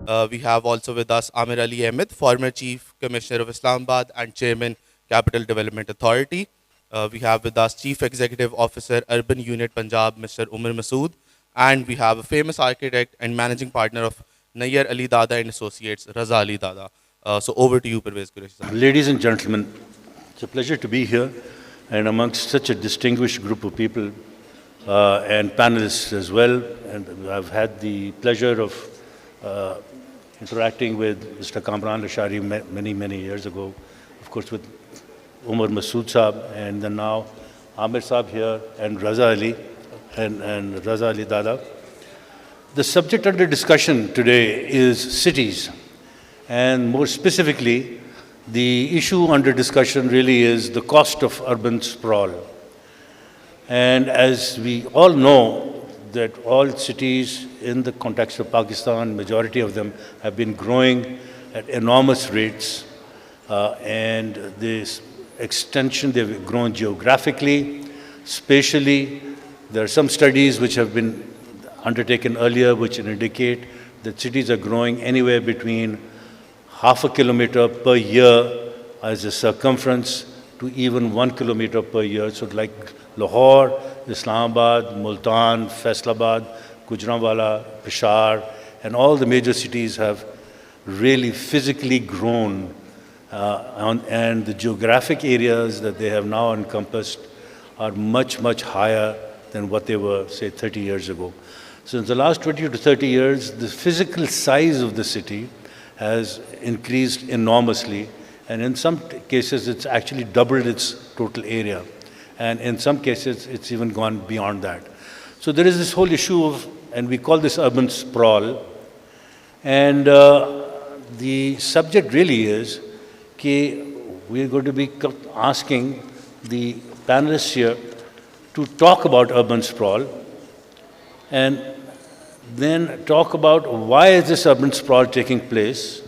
We have also with us Amir Ali Ahmed, former Chief Commissioner of Islamabad and Chairman, Capital Development Authority. We have with us Chief Executive Officer, Urban Unit Punjab, Mr. Umar Masood. And we have a famous architect and managing partner of Nayyar Ali Dada and Associates, Raza Ali Dada. So over to you, Pervez Qureshi. Ladies and gentlemen, it's a pleasure to be here and amongst such a distinguished group of people and panelists as well. And I've had the pleasure of interacting with Mr. Kamran Lashari many years ago, of course with Umar Masood Saab, and then now Amir Saab here and Raza Ali and Raza Ali Dada. The subject under discussion today is cities, and more specifically, the issue under discussion really is the cost of urban sprawl. And as we all know, that all cities in the context of Pakistan, majority of them have been growing at enormous rates. And this extension, they've grown geographically, spatially. There are some studies which have been undertaken earlier which indicate that cities are growing anywhere between half a kilometer per year as a circumference to even 1 kilometer per year. So like Lahore, Islamabad, Multan, Faisalabad, Gujranwala, Peshawar, and all the major cities have really physically grown, and the geographic areas that they have now encompassed are much higher than what they were, say, 30 years ago. So in the last 20 to 30 years, the physical size of the city has increased enormously, and in some cases it's actually doubled its total area, and in some cases it's even gone beyond that. So there is this whole issue of, and we call this urban sprawl, and the subject really is that we're going to be asking the panelists here to talk about urban sprawl and then talk about why is this urban sprawl taking place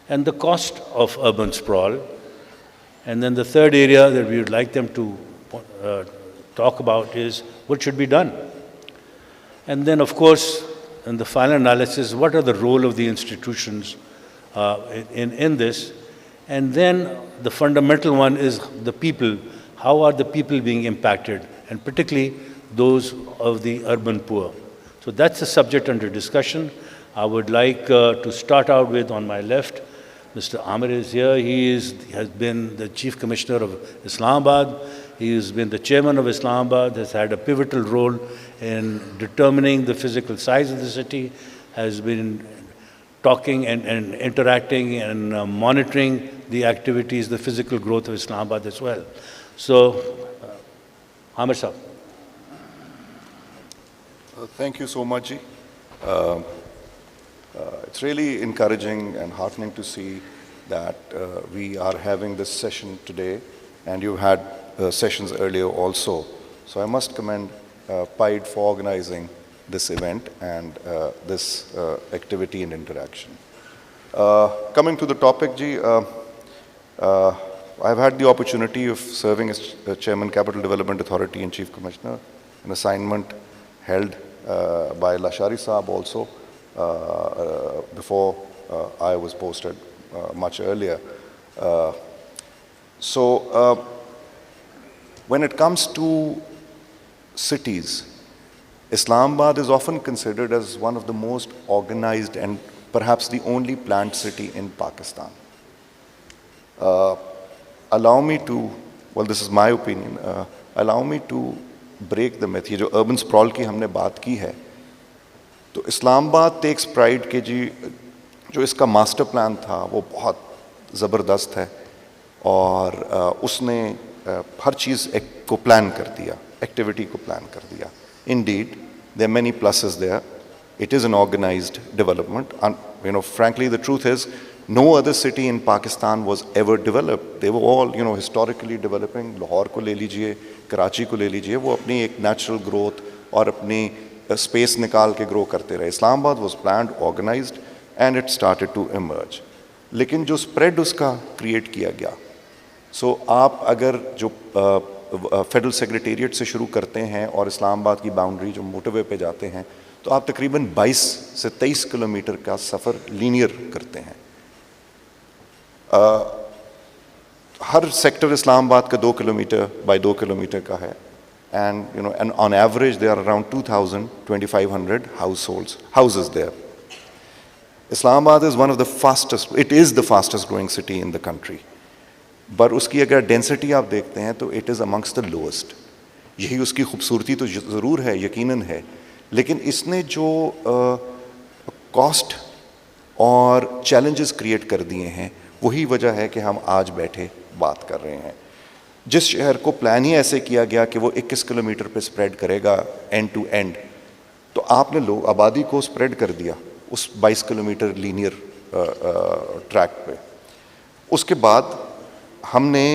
and the cost of urban sprawl. And then the third area that we would like them to talk about is what should be done. And then, of course, in the final analysis, what are the role of the institutions in this? And then the fundamental one is the people. How are the people being impacted? And particularly those of the urban poor. So that's the subject under discussion. I would like to start out with, on my left, Mr. Amir is here. He has been the Chief Commissioner of Islamabad. He has been the Chairman of Islamabad, has had a pivotal role in determining the physical size of the city, has been talking and interacting and monitoring the activities, the physical growth of Islamabad as well. So, Amir Saab. Thank you so much, Ji. It's really encouraging and heartening to see that we are having this session today, and you had sessions earlier also. So I must commend PIDE for organizing this event and this activity and interaction. Coming to the topic, Ji, I've had the opportunity of serving as Chairman, Capital Development Authority and Chief Commissioner, an assignment held by Lashari Saab also before I was posted much earlier. So when it comes to cities, Islamabad is often considered as one of the most organized and perhaps the only planned city in Pakistan. Allow me to, well, this is my opinion, allow me to break the myth. ये जो urban sprawl की हमने बात की है, तो Islamabad takes pride के जी जो इसका मास्टर प्लान था वो बहुत ज़बरदस्त है और उसने हर चीज़ को प्लान कर दिया, एक्टिविटी को प्लान कर दिया. Indeed, there are many pluses there. It is an organized development. And, frankly, the truth is, no other city in Pakistan was ever developed. They were all, historically developing. Lahore को ले लीजिए, Karachi को ले लीजिए, वो अपनी एक natural growth और अपनी space निकाल के grow करते रहे. Islamabad was planned, organized, and it started to emerge. लेकिन जो spread उसका create किया गया, so आप अगर जो फेडरल सेक्रेटेरिएट से शुरू करते हैं और इस्लामाबाद की बाउंड्री जो मोटरवे पे जाते हैं, तो आप तकरीबन 22 से 23 किलोमीटर का सफ़र लीनियर करते हैं। हर सेक्टर इस्लामाबाद का 2 किलोमीटर बाय 2 किलोमीटर का है, and on average there are around 2,500 houses there. Islamabad is one of the fastest, it is the fastest growing city in the country. पर उसकी अगर डेंसिटी आप देखते हैं तो it is amongst the lowest. यही उसकी खूबसूरती तो ज़रूर है, यकीनन है, लेकिन इसने जो कॉस्ट और चैलेंजेस क्रिएट कर दिए हैं वही वजह है कि हम आज बैठे बात कर रहे हैं। जिस शहर को प्लान ही ऐसे किया गया कि वो 21 किलोमीटर पे स्प्रेड करेगा एंड टू एंड, तो आपने लोग आबादी को स्प्रेड कर दिया उस 22 किलोमीटर लीनियर ट्रैक पे। उसके बाद हमने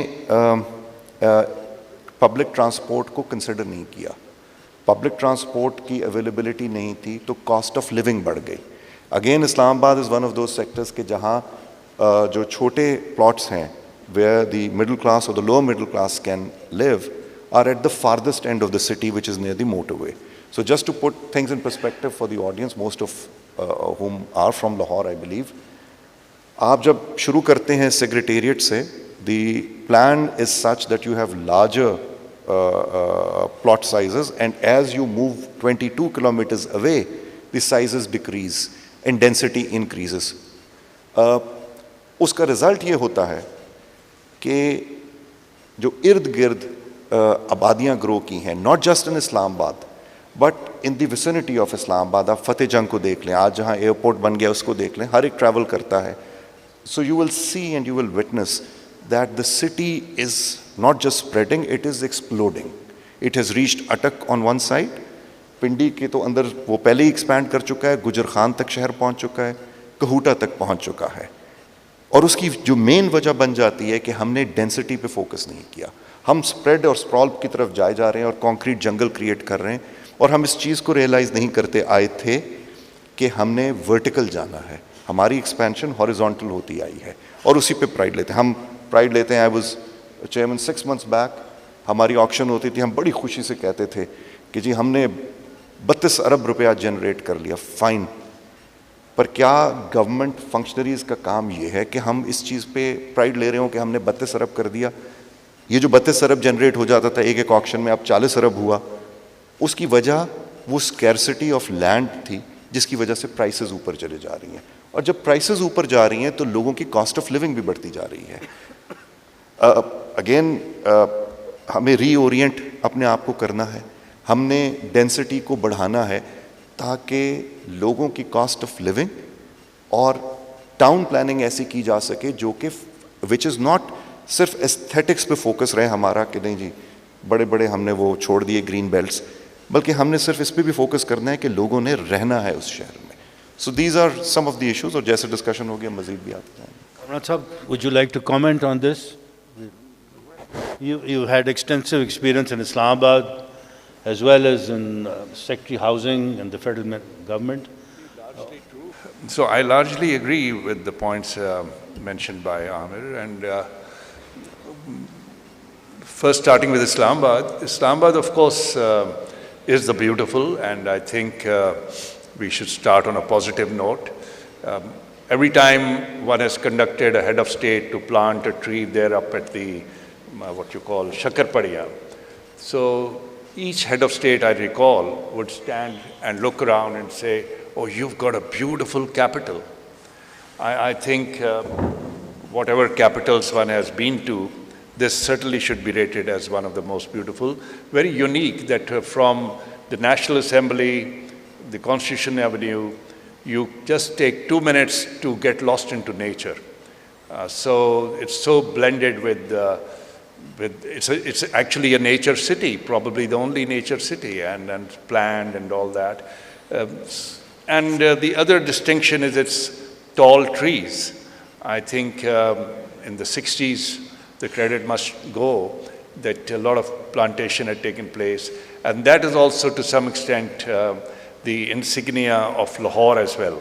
पब्लिक ट्रांसपोर्ट को कंसिडर नहीं किया, पब्लिक ट्रांसपोर्ट की अवेलेबिलिटी नहीं थी तो कॉस्ट ऑफ लिविंग बढ़ गई। Again Islamabad is one of those sectors के जहाँ जो छोटे प्लॉट्स हैं where the middle class or the lower middle class can live are at the farthest end of the city, which is near the motorway. So just to put things in perspective for the audience, most of whom are from Lahore, I believe, आप जब शुरू करते हैं secretariat से, the plan is such that you have larger plot sizes, and as you move 22 kilometers away, the sizes decrease and density increases. उसका result ये होता है कि जो इर्द गिर्द आबादियाँ ग्रो की हैं, not just in Islamabad but in the vicinity of Islamabad, आप फतेह जंग को देख लें, आज जहाँ एयरपोर्ट बन गया उसको देख लें, हर एक ट्रैवल करता है। So you will see and you will witness that the city is not just spreading, it is exploding. It has reached अटक ऑन वन साइड, पिंडी के तो अंदर वो पहले ही एक्सपैंड कर चुका है, गुजर खान तक शहर पहुँच चुका है, कहूटा तक पहुँच चुका है। और उसकी जो मेन वजह बन जाती है कि हमने डेंसिटी पे फोकस नहीं किया, हम स्प्रेड और स्प्रॉल की तरफ जाए जा रहे हैं और कंक्रीट जंगल क्रिएट कर रहे हैं, और हम इस चीज़ को रियलाइज़ नहीं करते आए थे कि हमने वर्टिकल जाना है। हमारी एक्सपेंशन हॉरिजॉन्टल होती आई है और उसी पे प्राइड लेते हैं, हम प्राइड लेते हैं। I was chairman 6 months back, हमारी ऑक्शन होती थी, हम बड़ी खुशी से कहते थे कि जी हमने 32 अरब रुपया जनरेट कर लिया, फाइन। पर क्या गवर्नमेंट फंक्शनरीज़ का काम ये है कि हम इस चीज़ पे प्राइड ले रहे हो कि हमने 32 अरब कर दिया? ये जो 32 अरब जनरेट हो जाता था एक एक ऑक्शन में, अब 40 अरब हुआ। उसकी वजह वो स्कैरसिटी ऑफ लैंड थी जिसकी वजह से प्राइसेस ऊपर चले जा रही हैं, और जब प्राइसेस ऊपर जा रही हैं तो लोगों की कॉस्ट ऑफ लिविंग भी बढ़ती जा रही है। अगेन हमें रीओरिएंट अपने आप को करना है, हमने डेंसिटी को बढ़ाना है ताकि लोगों की कॉस्ट ऑफ लिविंग और टाउन प्लानिंग ऐसी की जा सके जो कि विच इज़ नॉट सिर्फ एस्थेटिक्स पे फोकस रहे हमारा कि नहीं जी बड़े बड़े हमने वो छोड़ दिए ग्रीन बेल्ट्स, बल्कि हमने सिर्फ इस पे भी फोकस करना है कि लोगों ने रहना है उस शहर में। So these are some of the issues, और जैसे डिस्कशन हो गया मजीद भी आते हैं। Kamran Sahab, would you like to comment on this? You had extensive experience in Islamabad as well as in secretary housing and the federal government. So I largely agree with the points mentioned by Amir, and first starting with Islamabad. Islamabad, of course, is the beautiful, and I think we should start on a positive note. Every time one has conducted a head of state to plant a tree there up at the what you call Shakarpadiya. So each head of state, I recall, would stand and look around and say, "Oh, you've got a beautiful capital." I think whatever capitals one has been to, this certainly should be rated as one of the most beautiful. Very unique that from the National Assembly, the Constitution Avenue, you just take 2 minutes to get lost into nature. So it's so blended with it's actually a nature city, probably the only nature city, and planned and all that. And the other distinction is its tall trees. I think in the 60s, the credit must go that a lot of plantation had taken place, and that is also to some extent the insignia of Lahore as well.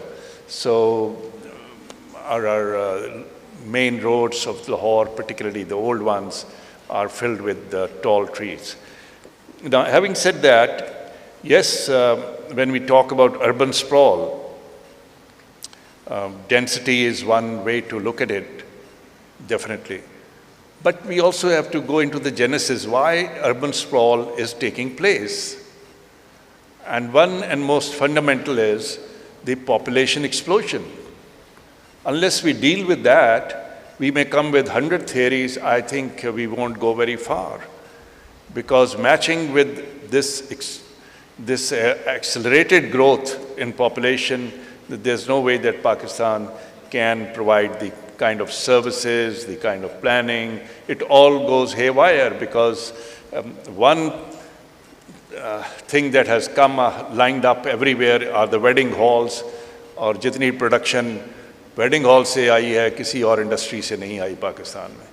So our main roads of Lahore, particularly the old ones, are filled with tall trees. Now, having said that, Yes, when we talk about urban sprawl, density is one way to look at it, definitely. But we also have to go into the genesis, why urban sprawl is taking place. And one and most fundamental is the population explosion. Unless we deal with that, we may come with 100 theories, I think we won't go very far. Because matching with this accelerated growth in population, there's no way that Pakistan can provide the kind of services, the kind of planning. It all goes haywire because one thing that has come lined up everywhere are the wedding halls, और जितनी production wedding hall से आई है, किसी और industry से नहीं आई पाकिस्तान में.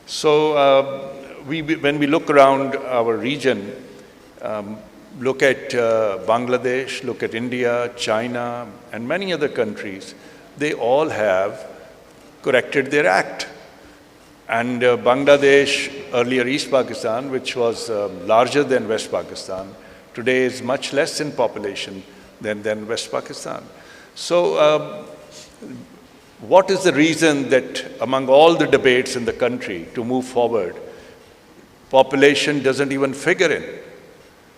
So when we look around our region, look at Bangladesh, look at India, China, and many other countries, they all have corrected their act. And Bangladesh, earlier East Pakistan, which was larger than West Pakistan, today is much less in population than West Pakistan. So what is the reason that among all the debates in the country to move forward, population doesn't even figure in?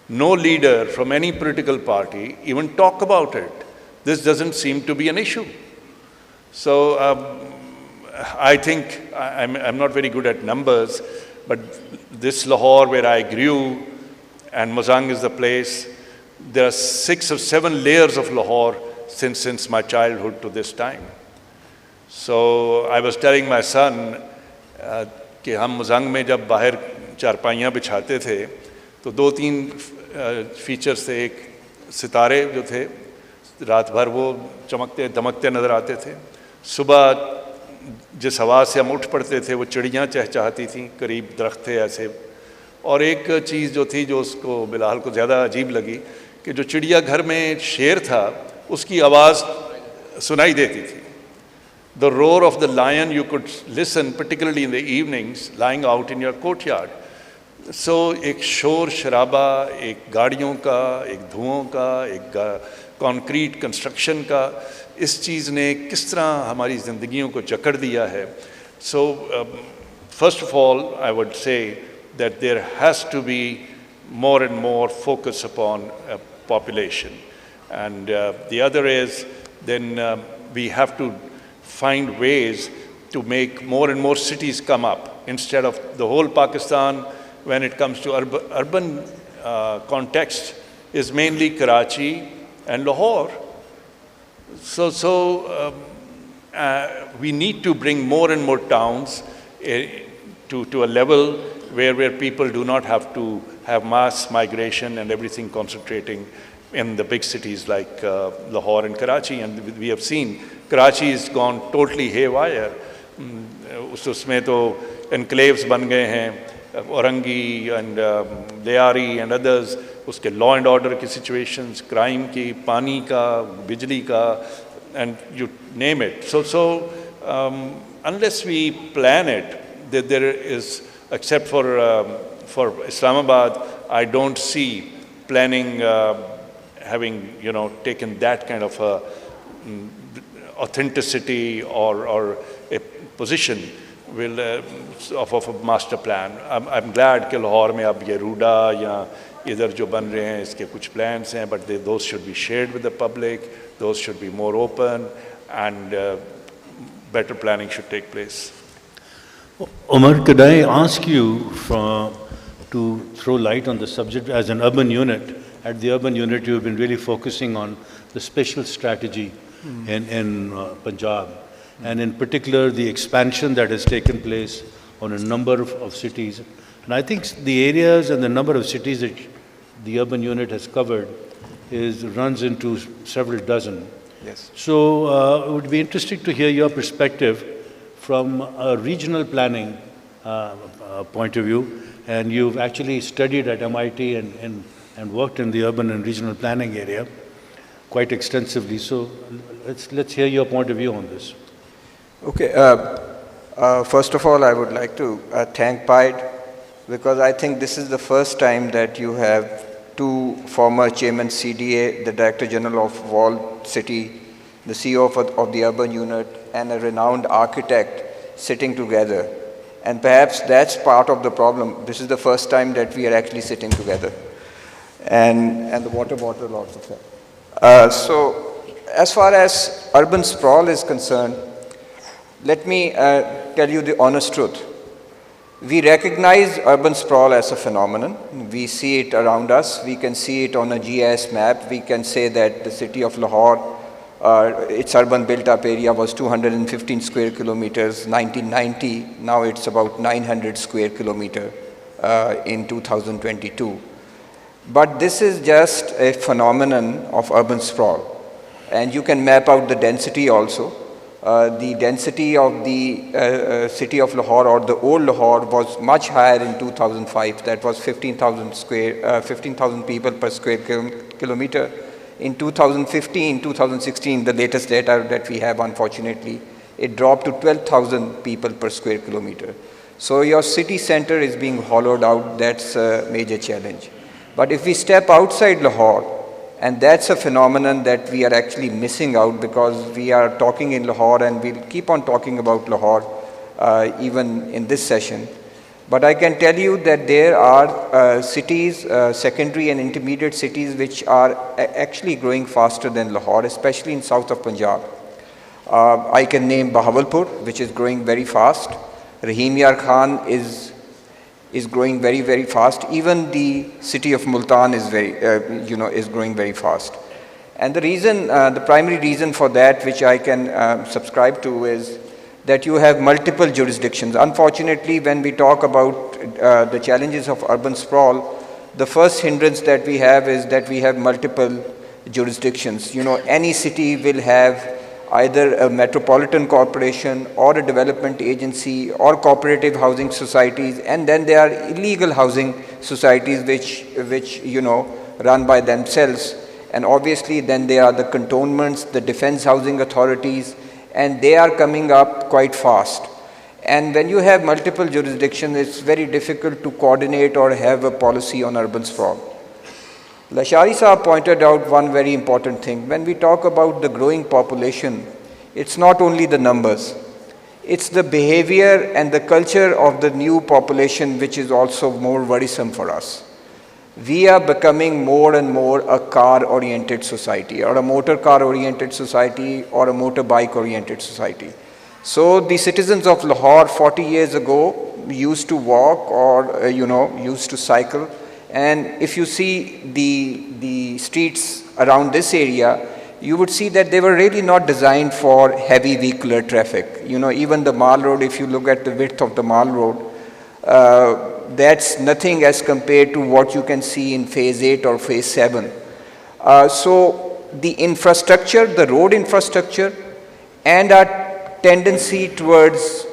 No leader from any political party even talk about it. This doesn't seem to be an issue. So I think, I'm not very good at numbers, but this Lahore where I grew, and Mozang is the place, there are 6 or 7 layers of Lahore since my childhood to this time. So I was telling my son कि हम Mozang में जब बाहर चारपाइयाँ बिछाते थे, तो 2-3 features थे. एक सितारे जो थे रात भर वो चमकते दमकते नज़र आते थे. सुबह जिस हवा से हम उठ पड़ते थे वो चिड़ियाँ चहचहाती थीं, करीब दरख्त थे ऐसे. और एक चीज़ जो थी जो उसको बिलाल को ज़्यादा अजीब लगी कि जो चिड़िया घर में शेर था उसकी आवाज़ सुनाई देती थी. The roar of the lion you could listen, particularly in the evenings, lying out in your courtyard. So एक शोर शराबा, एक गाड़ियों का, एक धुओं का, एक कंक्रीट कंस्ट्रक्शन का, इस चीज़ ने किस तरह हमारी ज़िंदगियों को जकड़ दिया है. So first of all, I would say that there has to be more and more focus upon population. And the other is then we have to find ways to make more and more cities come up instead of the whole Pakistan. When it comes to urban context, is mainly Karachi and Lahore. So we need to bring more and more towns to a level where people do not have to have mass migration and everything concentrating in the big cities like Lahore and Karachi. And we have seen Karachi has gone totally haywire. उसमें तो enclaves बन गए हैं, Orangi and Leari and others, उसके law and order की situations, crime की, पानी का, बिजली का, and you name it. So unless we plan it, there is, except for Islamabad, I don't see planning having taken that kind of authenticity or a position of a master plan. I'm glad कि लाहौर में अब ये रूडा या इधर जो बन रहे हैं इसके कुछ plans हैं, but those should be shared with the public, those should be more open, and better planning should take place. Omar, could I ask you to throw light on the subject as an urban unit? At the urban unit, you've been really focusing on the special strategy in Punjab, and in particular the expansion that has taken place on a number of cities. And I think the areas and the number of cities that the urban unit has covered runs into several dozen. Yes. So it would be interesting to hear your perspective from a regional planning point of view. And you've actually studied at MIT and worked in the urban and regional planning area quite extensively. So let's hear your point of view on this. Okay. First of all, I would like to thank PIDE, because I think this is the first time that you have two former chairman CDA, the Director General of Walled City, the CEO of the urban unit, and a renowned architect sitting together. And perhaps that's part of the problem. This is the first time that we are actually sitting together. And the water bottle also fell. So as far as urban sprawl is concerned, let me tell you the honest truth. We recognize urban sprawl as a phenomenon. We see it around us. We can see it on a GIS map. We can say that the city of Lahore, its urban built-up area was 215 square kilometers, 1990. Now it's about 900 square kilometer in 2022. But this is just a phenomenon of urban sprawl. And you can map out the density also. The density of the city of Lahore, or the old Lahore, was much higher in 2005. That was 15,000 people per square kilometer. In 2015, 2016, the latest data that we have, unfortunately, it dropped to 12,000 people per square kilometer. So your city center is being hollowed out. That's a major challenge. But if we step outside Lahore, and that's a phenomenon that we are actually missing out, because we are talking in Lahore and we'll keep on talking about Lahore even in this session. But I can tell you that there are cities, secondary and intermediate cities, which are actually growing faster than Lahore, especially in south of Punjab. I can name Bahawalpur, which is growing very fast. Rahim Yar Khan is growing very, very fast. Even the city of Multan is is growing very fast. And the reason, the primary reason for that, which I can subscribe to, is that you have multiple jurisdictions. Unfortunately, when we talk about the challenges of urban sprawl, the first hindrance that we have is that we have multiple jurisdictions. Any city will have either a metropolitan corporation or a development agency or cooperative housing societies, and then there are illegal housing societies which run by themselves. And obviously then there are the cantonments, the defense housing authorities, and they are coming up quite fast. And when you have multiple jurisdictions, it's very difficult to coordinate or have a policy on urban sprawl. Lashari Saab pointed out one very important thing. When we talk about the growing population, it's not only the numbers, it's the behavior and the culture of the new population which is also more worrisome for us. We are becoming more and more a car-oriented society, or a motor car-oriented society, or a motorbike-oriented society. So the citizens of Lahore 40 years ago used to walk or used to cycle. And if you see the streets around this area, you would see that they were really not designed for heavy vehicular traffic. Even the Mall Road, if you look at the width of the Mall Road, that's nothing as compared to what you can see in Phase 8 or Phase 7. So the infrastructure, the road infrastructure, and our tendency towards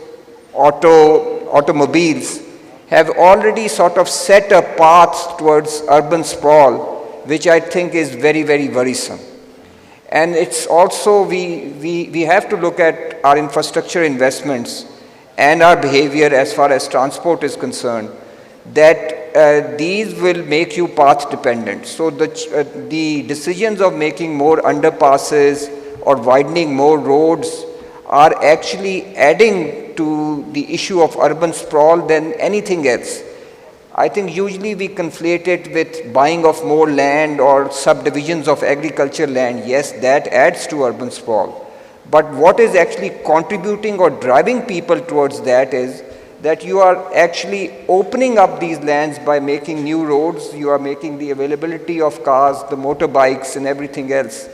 automobiles have already sort of set a path towards urban sprawl, which I think is very, very worrisome. And it's also, we have to look at our infrastructure investments and our behavior as far as transport is concerned, that these will make you path dependent. So the decisions of making more underpasses or widening more roads are actually adding to the issue of urban sprawl than anything else. I think usually we conflate it with buying of more land or subdivisions of agriculture land. Yes, that adds to urban sprawl. But what is actually contributing or driving people towards that is that you are actually opening up these lands by making new roads. You are making the availability of cars, the motorbikes, and everything else.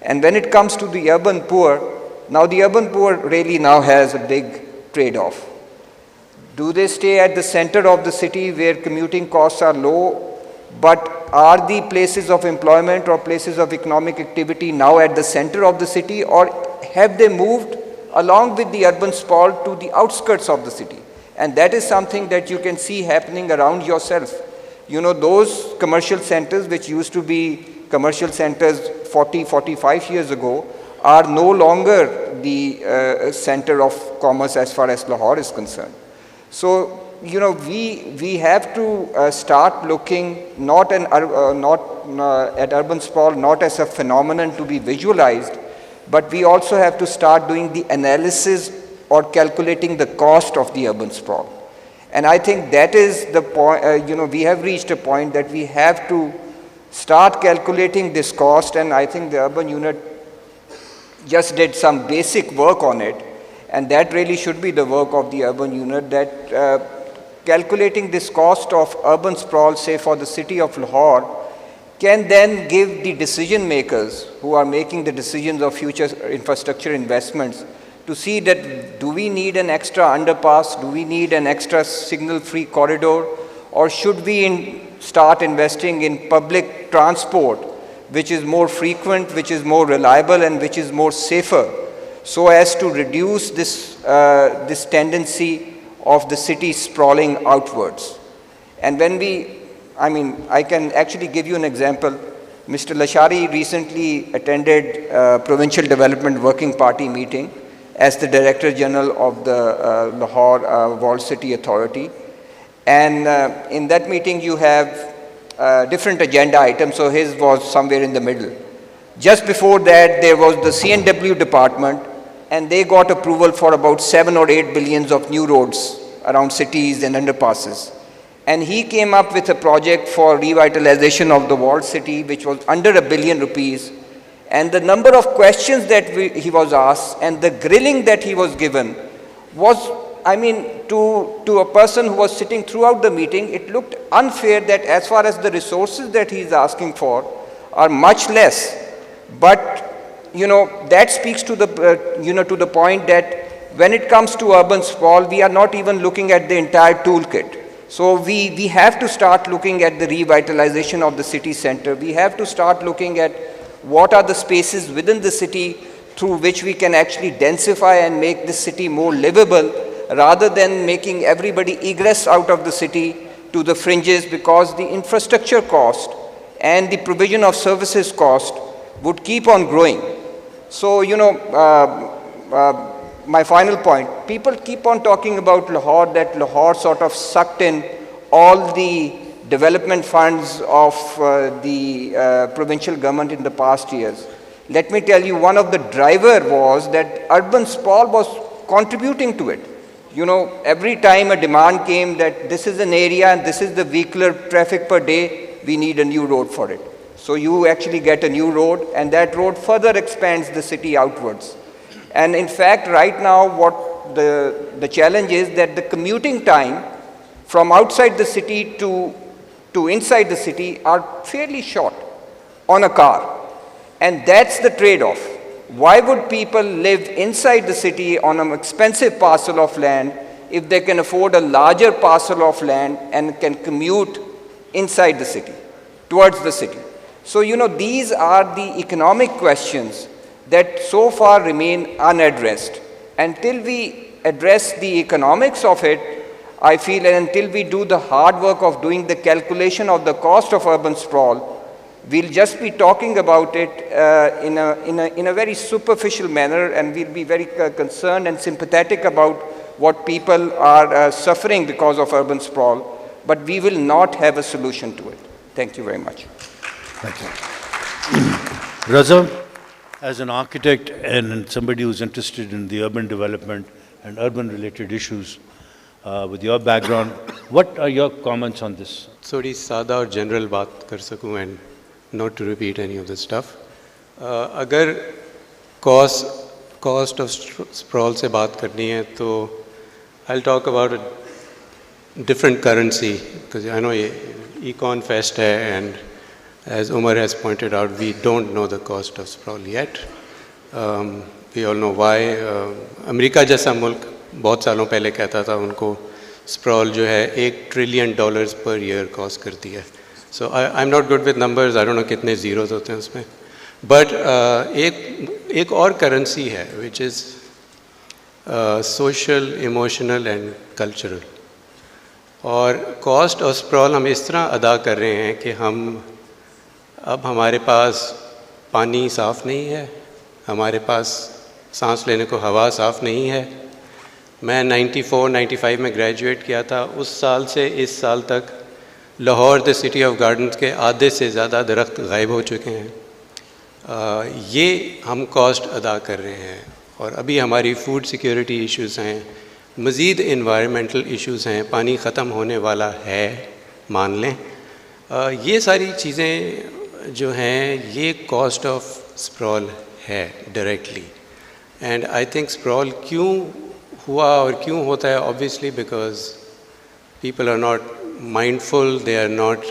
And when it comes to the urban poor, now the urban poor really now has a big trade-off. Do they stay at the center of the city where commuting costs are low, but are the places of employment or places of economic activity now at the center of the city, or have they moved along with the urban sprawl to the outskirts of the city? And that is something that you can see happening around yourself. Those commercial centers which used to be commercial centers 40, 45 years ago are no longer the center of commerce as far as Lahore is concerned. So we have to start looking not at urban sprawl not as a phenomenon to be visualized, but we also have to start doing the analysis or calculating the cost of the urban sprawl. And I think that is the point, we have reached a point that we have to start calculating this cost, and I think the urban unit just did some basic work on it, and that really should be the work of the urban unit, that calculating this cost of urban sprawl, say for the city of Lahore, can then give the decision makers who are making the decisions of future infrastructure investments to see that do we need an extra underpass, do we need an extra signal-free corridor, or should we start investing in public transport which is more frequent, which is more reliable, and which is more safer, so as to reduce this tendency of the city sprawling outwards. And when I can actually give you an example. Mr. Lashari recently attended a Provincial Development Working Party meeting as the Director General of the Lahore Walled City Authority. And in that meeting you have different agenda items, so his was somewhere in the middle. Just before that there was the C&W department, and they got approval for about 7 or 8 billions of new roads around cities and underpasses. And he came up with a project for revitalization of the walled city, which was under ₹1 billion. And the number of questions that he was asked and the grilling that he was given was, to a person who was sitting throughout the meeting, it looked unfair that as far as the resources that he is asking for are much less. But, that speaks to the point that when it comes to urban sprawl, we are not even looking at the entire toolkit. So we have to start looking at the revitalization of the city center. We have to start looking at what are the spaces within the city through which we can actually densify and make the city more livable, rather than making everybody egress out of the city to the fringes, because the infrastructure cost and the provision of services cost would keep on growing. So, my final point, people keep on talking about Lahore, that Lahore sort of sucked in all the development funds of the provincial government in the past years. Let me tell you, one of the driver was that urban sprawl was contributing to it. Every time a demand came that this is an area and this is the vehicular traffic per day, we need a new road for it. So you actually get a new road, and that road further expands the city outwards. And in fact, right now, what the challenge is that the commuting time from outside the city to inside the city are fairly short on a car. And that's the trade-off. Why would people live inside the city on an expensive parcel of land if they can afford a larger parcel of land and can commute inside the city, towards the city? So, these are the economic questions that so far remain unaddressed. Until we address the economics of it, I feel, and until we do the hard work of doing the calculation of the cost of urban sprawl, we'll just be talking about it in a very superficial manner, and we'll be very concerned and sympathetic about what people are suffering because of urban sprawl, but we will not have a solution to it. Thank you very much. Thank you. Raza, as an architect and somebody who's interested in the urban development and urban-related issues, with your background, what are your comments on this? थोड़ी सादा और general बात कर सकूं and not to repeat any of the stuff. अगर cost of sprawl से बात करनी है तो I'll talk about a different currency, because I know EconFest है, and as Umar has pointed out, we don't know the cost of sprawl yet. We all know why. America जैसा मुल्क बहुत सालों पहले कहता था उनको sprawl जो है $1 trillion per year cost करती है. So I'm not good with numbers. I don't know कितने zeros होते हैं उसमें. But एक और currency है which is social, emotional and cultural. और cost of sprawl हम इस तरह अदा कर रहे हैं कि अब हमारे पास पानी साफ़ नहीं है, हमारे पास सांस लेने को हवा साफ़ नहीं है, मैं 94-95 में ग्रेजुएट किया था, उस साल से इस साल तक Lahore the city of gardens के आधे से ज़्यादा दरख्त गायब हो चुके हैं। ये हम कॉस्ट अदा कर रहे हैं और अभी हमारी फूड सिक्योरिटी इश्यूज़ हैं, मज़ीद इन्वायरमेंटल इश्यूज़ हैं, पानी ख़त्म होने वाला है, मान लें। ये सारी चीज़ें जो हैं ये कॉस्ट ऑफ स्प्रॉल है directly. And I think sprawl क्यों हुआ और क्यों होता है, obviously because people are not mindful, they are not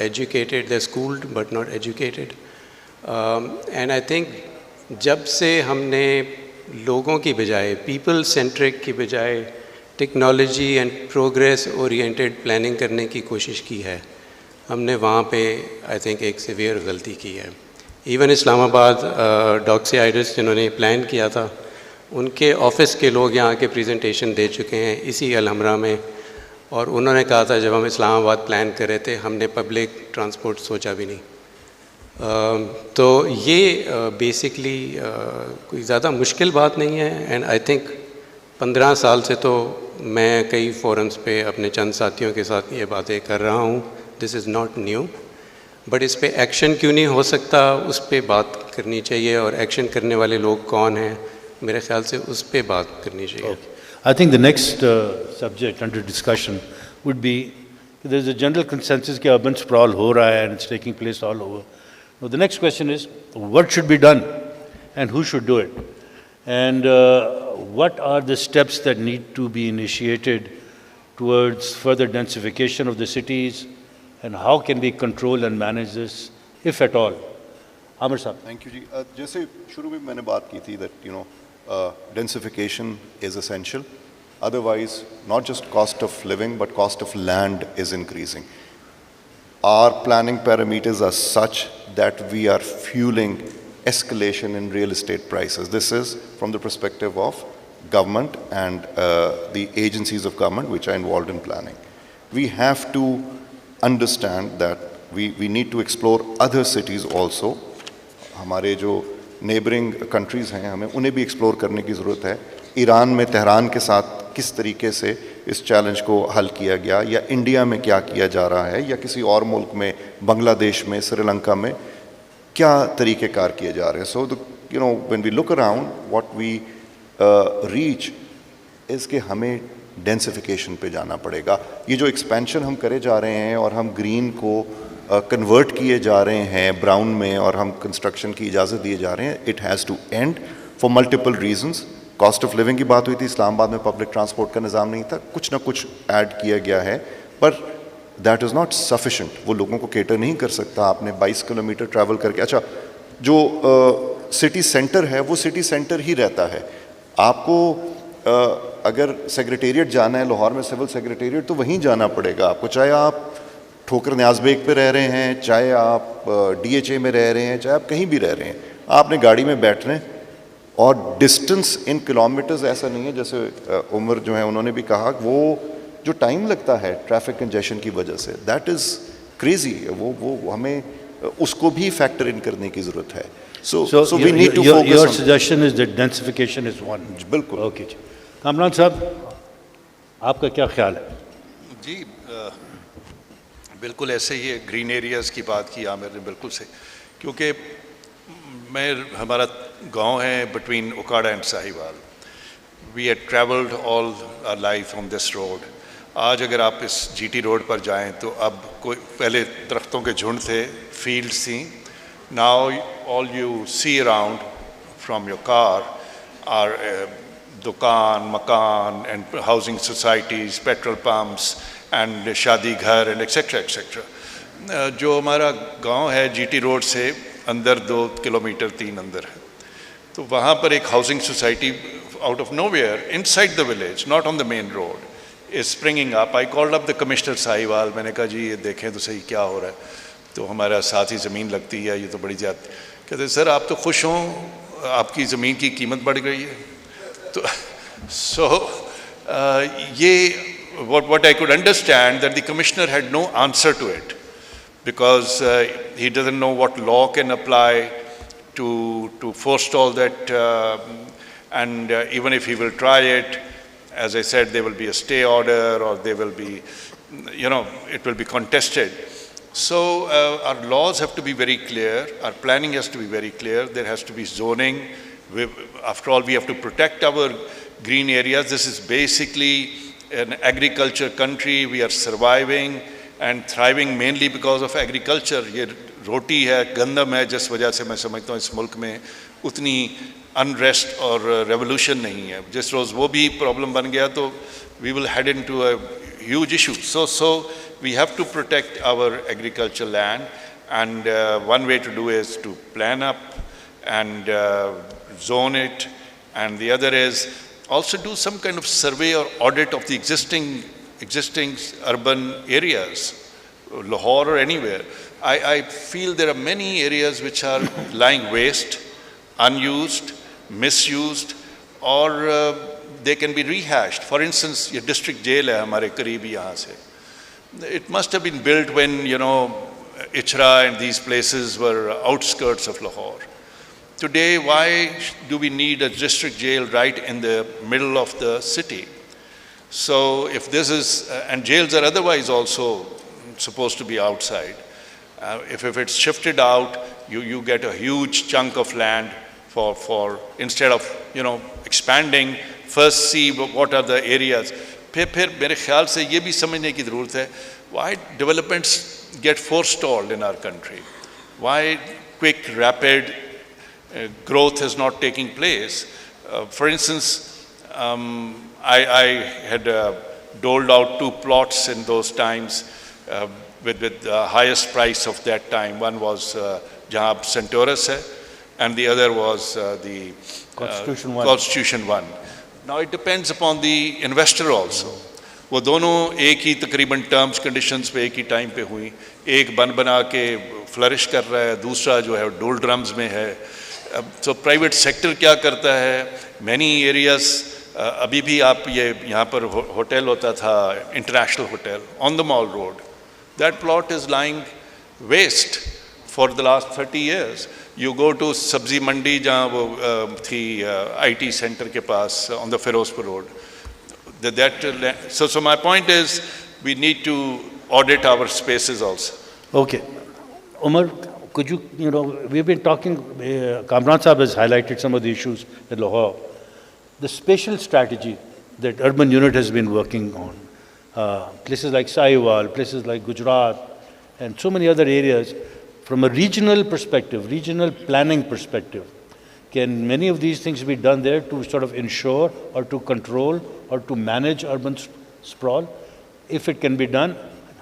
educated, they're schooled but not educated. And I think जब से हमने लोगों की बजाय, people centric की बजाय technology and progress oriented planning करने की कोशिश की है, हमने वहाँ पे आई थिंक एक सीवियर गलती की है। इवन इस्लामाबाद डॉक्सीआइडस जिन्होंने प्लान किया था, उनके ऑफिस के लोग यहाँ के प्रेजेंटेशन दे चुके हैं इसी अलहमरा में, और उन्होंने कहा था जब हम इस्लामाबाद प्लान कर रहे थे हमने पब्लिक ट्रांसपोर्ट सोचा भी नहीं। तो ये बेसिकली कोई ज़्यादा मुश्किल बात नहीं है। एंड आई थिंक 15 साल से तो मैं कई फोरम्स पे अपने चंद साथियों के साथ ये बातें कर रहा हूँ, this is not new, but इस पे एक्शन क्यों नहीं हो सकता, उस पर बात करनी चाहिए। और एक्शन करने वाले लोग कौन हैं, मेरे ख्याल से उस पर बात करनी चाहिए। I think the next subject under discussion would be, there's a general consensus that urban sprawl ho raha hai and it's taking place all over. Now the next question is, what should be done and who should do it? And what are the steps that need to be initiated towards further densification of the cities, and how can we control and manage this, if at all? Amir Saab. Thank you, ji. जैसे शुरू में मैंने बात की थी that densification is essential. Otherwise, not just cost of living, but cost of land is increasing. Our planning parameters are such that we are fueling escalation in real estate prices. This is from the perspective of government and the agencies of government which are involved in planning. We have to understand that we need to explore other cities also. हमारे जो neighbouring countries हैं, हमें उन्हें भी explore करने की ज़रूरत है। ईरान में तेहरान के साथ किस तरीके से इस चैलेंज को हल किया गया, या इंडिया में क्या किया जा रहा है, या किसी और मुल्क में, बांग्लादेश में, श्रीलंका में क्या तरीक़ेकार किए जा रहे हैं। So when we look around what we reach is कि हमें डेंसिफिकेशन पे जाना पड़ेगा। ये जो एक्सपेंशन हम करे जा रहे हैं और हम ग्रीन को कन्वर्ट किए जा रहे हैं ब्राउन में, और हम कंस्ट्रक्शन की इजाज़त दिए जा रहे हैं, it has to end for multiple reasons. Cost of living की बात हुई थी, इस्लामाबाद में पब्लिक ट्रांसपोर्ट का निज़ाम नहीं था, कुछ ना कुछ ऐड किया गया है, पर दैट इज़ नॉट सफिशेंट। वो लोगों को केटर नहीं कर सकता। आपने 22 किलोमीटर ट्रैवल करके, अच्छा जो सिटी सेंटर है वो सिटी सेंटर ही रहता है। आपको अगर सेक्रेटेरिएट जाना है, लाहौर में सिविल सेक्रेटेरिएट, तो वहीं जाना पड़ेगा आपको, चाहे आप ठोकर न्याज बेग पे रह रहे हैं, चाहे आप DHA में रह रहे हैं, चाहे आप कहीं भी रह रहे हैं, आपने गाड़ी में बैठ रहे हैं। और डिस्टेंस इन किलोमीटर्स ऐसा नहीं है, जैसे उमर जो है उन्होंने भी कहा, वो जो टाइम लगता है ट्रैफिक कंजेशन की वजह से, दैट इज़ क्रेजी। वो हमें उसको भी फैक्टर इन करने की ज़रूरत है। So we need to focus your on suggestion is that densification is one. बिल्कुल। ओके जी, कामरान साहब आपका क्या ख्याल है? जी बिल्कुल ऐसे ही है। ग्रीन एरियाज़ की बात की आमिर ने, बिल्कुल से, क्योंकि हमारा गांव है between Okara and Sahiwal. We had travelled all our life on this road. आज अगर आप इस GT रोड पर जाएं तो अब कोई, पहले दरख्तों के झुंड थे, फील्ड्स थी। Now all you see around from your car are दुकान, मकान and housing societies, petrol pumps and शादी घर एंड एक्सेट्रा एक्सेट्रा। जो हमारा गांव है GT रोड से अंदर 2 किलोमीटर 3 अंदर है, तो वहाँ पर एक housing society out of nowhere inside the village, not on the main road, is springing up. I called up the commissioner Sahiwal, मैंने कहा जी ये देखें तो सही क्या हो रहा है। तो हमारा साथ ही ज़मीन लगती है, ये तो बड़ी ज़्यादा। कहते सर आप तो खुश हों, आपकी ज़मीन की कीमत बढ़ गई है। तो ये what I could understand, that the commissioner had no answer to it, because he doesn't know what law can apply to forestall that, and even if he will try it, as I said, there will be a stay order or there will be, it will be contested. So our laws have to be very clear, our planning has to be very clear, there has to be zoning. After all, we have to protect our green areas. This is basically an agriculture country. We are surviving and thriving mainly because of agriculture. ये रोटी है, गंदम है, जिस वजह से मैं समझता हूँ इस मुल्क में उतनी unrest और revolution नहीं है. जिस रोज़ वो भी problem बन गया तो we will head into a huge issue. So we have to protect our agricultural land, and one way to do is to plan up and zone it, and the other is also do some kind of survey or audit of the existing urban areas, Lahore or anywhere. I feel there are many areas which are lying waste, unused, misused, or they can be rehashed. For instance, your district jail hai hamare kareeb yahan se. It must have been built when, Ichra and these places were outskirts of Lahore. Today, why do we need a district jail right in the middle of the city? So if this is, and jails are otherwise also supposed to be outside. If it's shifted out, you get a huge chunk of land for instead of, expanding, first see what are the areas. फिर मेरे ख्याल से ये भी समझने की ज़रूरत है, why developments get forestalled in our country? Why quick, rapid growth is not taking place? For instance, I had doled out 2 plots in those times with the highest price of that time. One was Jahab Centaurus hai, and the other was the Constitution 1. Now it depends upon the investor also. वो दोनों एक ही तकरीबन terms conditions पे एक ही time पे हुई. एक बना के फ्लरिश कर रहा है, दूसरा जो है डोल ड्रम्स में है. तो प्राइवेट सेक्टर क्या करता है? मैनी एरियाज अभी भी आप ये यहाँ पर होटल होता था, international hotel on the mall road. That plot is lying waste for the last 30 years. You go to सब्जी मंडी जहाँ वो थी IT सेंटर के पास on the Firozpur road. So my point is, we need to audit our spaces also. Okay. Umar, could you, we've been talking, Kamran Sahab has highlighted some of the issues at Lahore. The spatial strategy that urban unit has been working on, places like Sahiwal, places like Gujarat, and so many other areas, from a regional perspective, regional planning perspective, can many of these things be done there to sort of ensure or to control or to manage urban sprawl? If it can be done,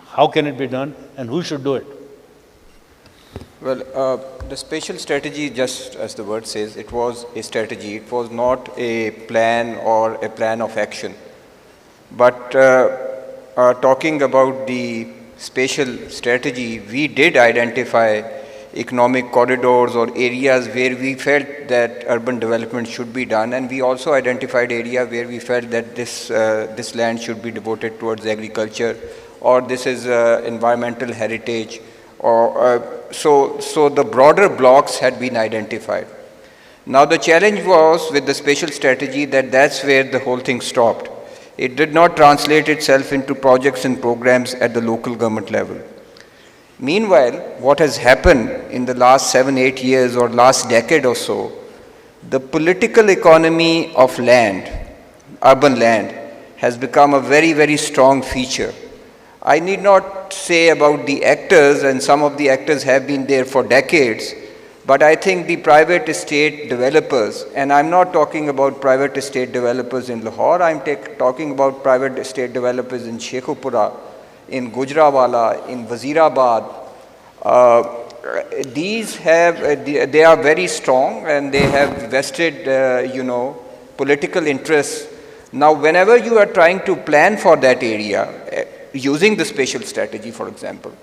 how can it be done, and who should do it? Well, the spatial strategy, just as the word says, it was a strategy. It was not a plan or a plan of action. But talking about the spatial strategy, we did identify economic corridors or areas where we felt that urban development should be done, and we also identified area where we felt that this land should be devoted towards agriculture, or this is environmental heritage, or so the broader blocks had been identified. Now the challenge was with the spatial strategy that's where the whole thing stopped. It did not translate itself into projects and programs at the local government level. Meanwhile, what has happened in the last 7-8 years or last decade or so, the political economy of land, urban land, has become a very, very strong feature. I need not say about the actors, and some of the actors have been there for decades, but I think the private estate developers, and I'm not talking about private estate developers in Lahore, I'm talking about private estate developers in Sheikhupura, in Gujranwala, in Wazirabad. They are very strong, and they have vested, political interests. Now, whenever you are trying to plan for that area, using the spatial strategy, for example,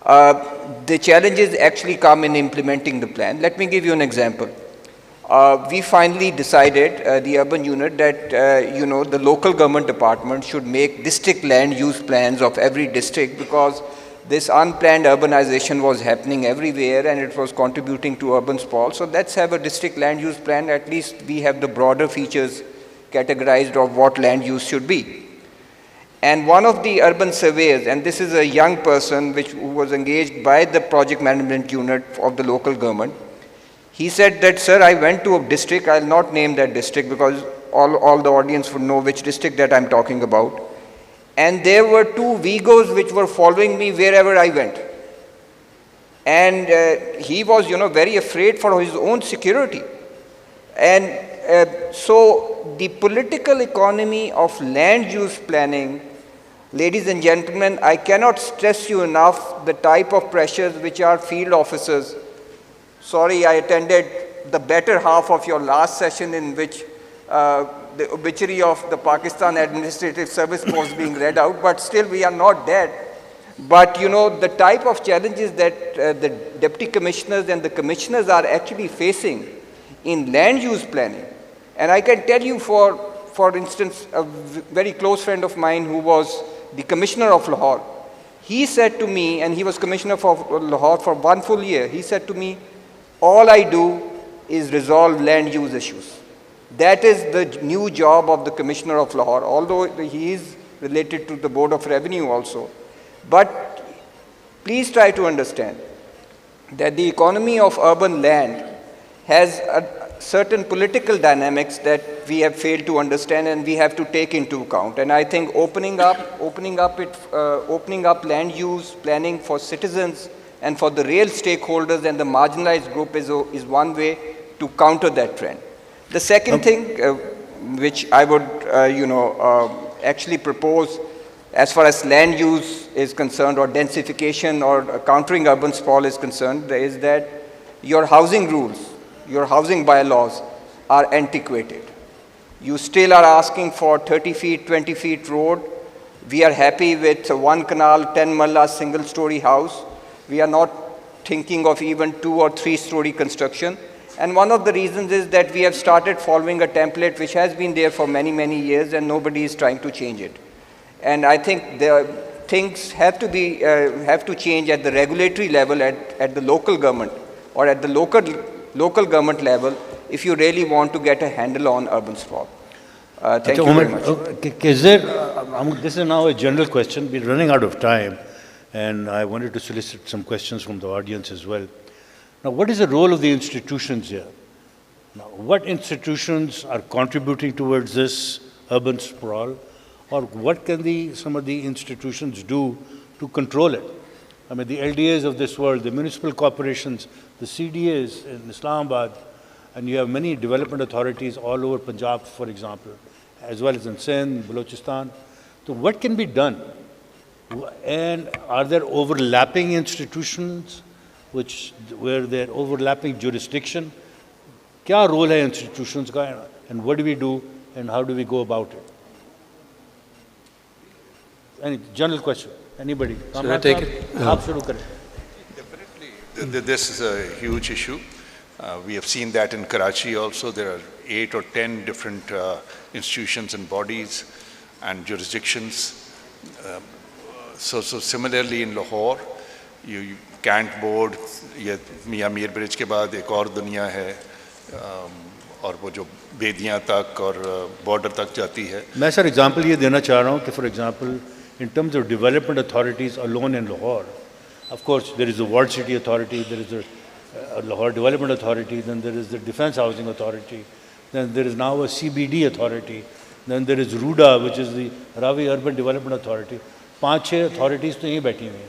the challenges actually come in implementing the plan. Let me give you an example. We finally decided, the urban unit, that the local government department should make district land use plans of every district, because this unplanned urbanization was happening everywhere and it was contributing to urban sprawl. So let's have a district land use plan. At least we have the broader features categorized of what land use should be. And one of the urban surveyors, and this is a young person who was engaged by the project management unit of the local government, he said that, sir, I went to a district, I'll not name that district because all the audience would know which district that I'm talking about. And there were 2 Vigos which were following me wherever I went. And he was, very afraid for his own security. And so the political economy of land use planning, ladies and gentlemen, I cannot stress you enough the type of pressures which our field officers. Sorry, I attended the better half of your last session in which the obituary of the Pakistan Administrative Service was being read out, but still we are not dead. But the type of challenges that the deputy commissioners and the commissioners are actually facing in land use planning. And I can tell you for instance, a very close friend of mine who was the commissioner of Lahore, he said to me, and he was commissioner for Lahore for 1 full year, he said to me, all I do is resolve land use issues. That is the new job of the commissioner of Lahore, although he is related to the Board of Revenue also. But please try to understand that the economy of urban land has certain political dynamics that we have failed to understand and we have to take into account. And I think opening up land use planning for citizens and for the real stakeholders and the marginalized group is one way to counter that trend. The second thing which I would actually propose as far as land use is concerned, or densification or countering urban sprawl is concerned, is that your housing rules, your housing bylaws are antiquated. You still are asking for 30 feet, 20 feet road. We are happy with 1 canal, 10 malla single story house. We are not thinking of even 2 or 3 story construction. And one of the reasons is that we have started following a template which has been there for many, many years and nobody is trying to change it. And I think things have to change at the regulatory level, at the local government, or at the local government level, if you really want to get a handle on urban sprawl. Thank you very much. This is now a general question. We're running out of time, and I wanted to solicit some questions from the audience as well. Now, what is the role of the institutions here? Now, what institutions are contributing towards this urban sprawl? Or what can some of the institutions do to control it? I mean, the LDAs of this world, the municipal corporations, the CDAs in Islamabad, and you have many development authorities all over Punjab, for example, as well as in Sindh, Balochistan. So what can be done? And are there overlapping institutions where there are overlapping jurisdiction? Kya role hai institutions ka, and what do we do, and how do we go about it? Any general question? Anybody? Should I take it? Definitely. This is a huge issue. We have seen that in Karachi also. There are 8 or 10 different institutions and bodies and jurisdictions. So similarly in Lahore, you Cant Board, ये मियाँ Mir bridge के बाद एक और दुनिया है, और वो जो बेदियाँ तक और बॉर्डर तक जाती है. मैं सर एग्जांपल ये देना चाह रहा हूँ कि for example, in terms of development authorities alone in Lahore, of course there is the Walled City Authority, there is the Lahore Development Authority, then there is the Defence Housing Authority, then there is now a CBD Authority, then there is RUDA, which is the Ravi Urban Development Authority. 5-6 authorities तो यहीं बैठी हुई हैं.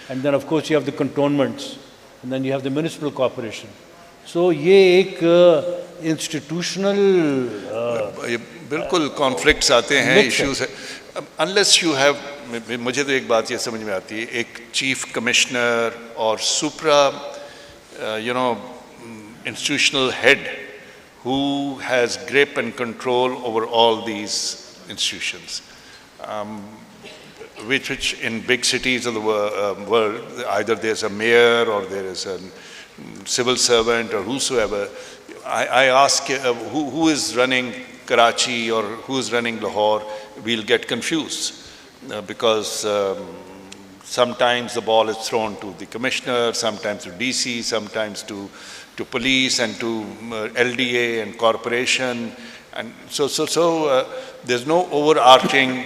And then of course you have the cantonments, and then you have the municipal corporation. So ये एक institutional बिल्कुल conflicts आते हैं, issues है. Unless you have, मुझे तो एक बात ये समझ में आती है, एक chief commissioner और supra, institutional head who has grip and control over all these institutions. Which in big cities of the world, either there's a mayor or there is a civil servant or whosoever. I ask who is running Karachi or who is running Lahore, we'll get confused because sometimes the ball is thrown to the commissioner, sometimes to DC, sometimes to police and to LDA and corporation, And so there's no overarching,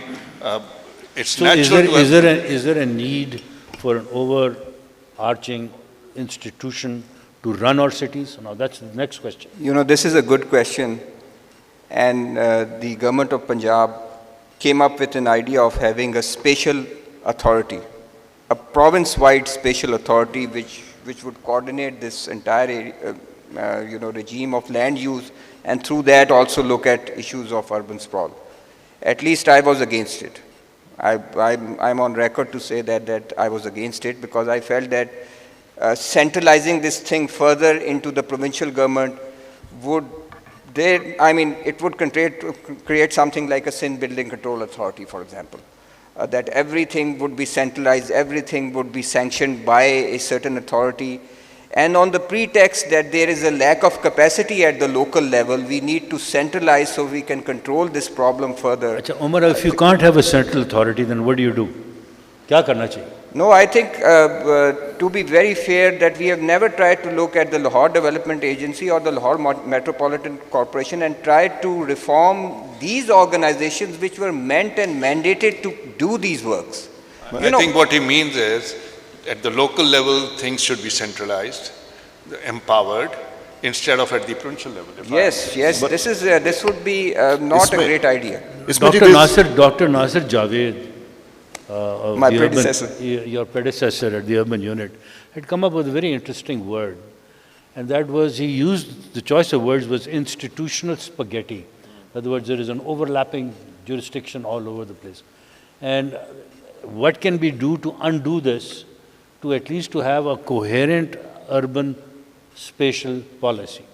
it's So natural to have- is there a need for an overarching institution to run our cities? Now that's the next question. You know, this is a good question. And the government of Punjab came up with an idea of having a spatial authority, a province-wide spatial authority which would coordinate this entire regime of land use, and through that also look at issues of urban sprawl. At least I was against it. I'm on record to say that I was against it, because I felt that centralizing this thing further into the provincial government would it would create something like a sin building control authority, for example. That everything would be centralized, everything would be sanctioned by a certain authority. And on the pretext that there is a lack of capacity at the local level, we need to centralize so we can control this problem further. Achha, Umar, if you can't have a central authority, then what do? Kya karna chahiye? No, I think to be very fair, that we have never tried to look at the Lahore Development Agency or the Lahore Metropolitan Corporation and tried to reform these organizations which were meant and mandated to do these works. I think what he means is, at the local level, things should be centralized, empowered, instead of at the provincial level. Yes, this would be not a great idea. Dr. Nasir Javed, My predecessor. Your predecessor at the urban unit, had come up with a very interesting word. And that was, he used, the choice of words was institutional spaghetti. In other words, there is an overlapping jurisdiction all over the place. And what can we do to undo this, to at least to have a coherent urban spatial policy?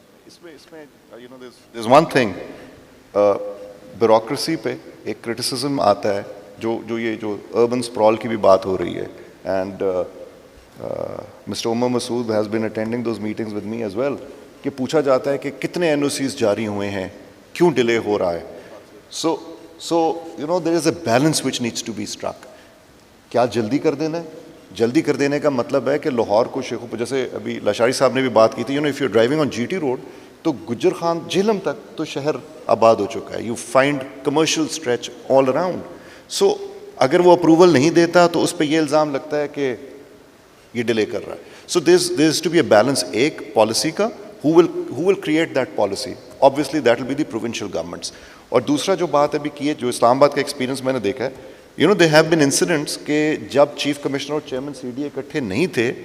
There's one thing, bureaucracy पे एक criticism आता है, जो urban sprawl की भी बात हो रही है, and Mr. Umar Masood has been attending those meetings with me as well, कि पूछा जाता है कि कितने NOCs जारी हुए हैं, क्यों delay हो रहा है. So there is a balance which needs to be struck. क्या जल्दी कर देना है? जल्दी कर देने का मतलब है कि लाहौर को शेखुपुर, जैसे अभी लाशारी साहब ने भी बात की थी, if you're driving on GT road, तो गुज्जर खान झेलम तक तो शहर आबाद हो चुका है. You find commercial stretch all around. So अगर वो अप्रूवल नहीं देता तो उस पर ये इल्ज़ाम लगता है कि ये डिले कर रहा है. So there's to be a balance, एक पॉलिसी का, who will create that policy? Obviously that will be the provincial governments. और दूसरा जो बात अभी की है, जो इस्लामाबाद का एक्सपीरियंस मैंने देखा है, there have been incidents कि जब चीफ कमिश्नर और चेयरमैन CDA इकट्ठे नहीं थे,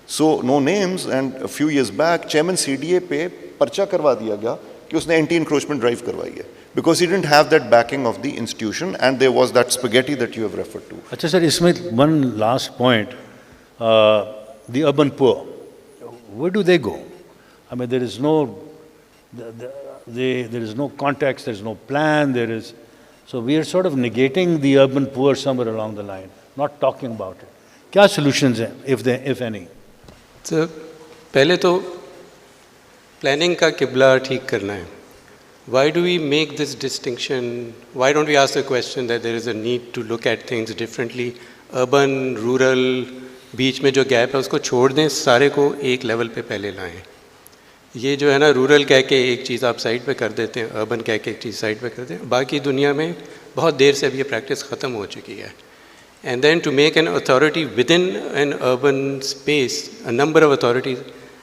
so no names, and a few years back chairman CDA पे पर्चा करवा दिया गया कि उसने एंटी इंक्रोचमेंट ड्राइव करवाई है, because he didn't have that backing of the institution, and there was that spaghetti that you have referred to. अच्छा सर, इसमें one last point, the urban poor, where do they go? I mean, there is no context, there is no plan, so we are sort of negating the urban poor somewhere along the line, not talking about it. क्या solutions हैं, if any? So, पहले तो planning का किबला ठीक करना है. Why do we make this distinction? Why don't we ask the question that there is a need to look at things differently? Urban, rural, बीच में जो गैप है उसको छोड़ दें, सारे को एक लेवल पे पहले लाएं. ये जो है ना, रूरल कह के एक चीज़ आप साइड पे कर देते हैं, अर्बन कह के एक चीज़ साइड पे कर देते हैं. बाकी दुनिया में बहुत देर से अब ये प्रैक्टिस ख़त्म हो चुकी है. And then to make an authority within an urban space, a number of authorities,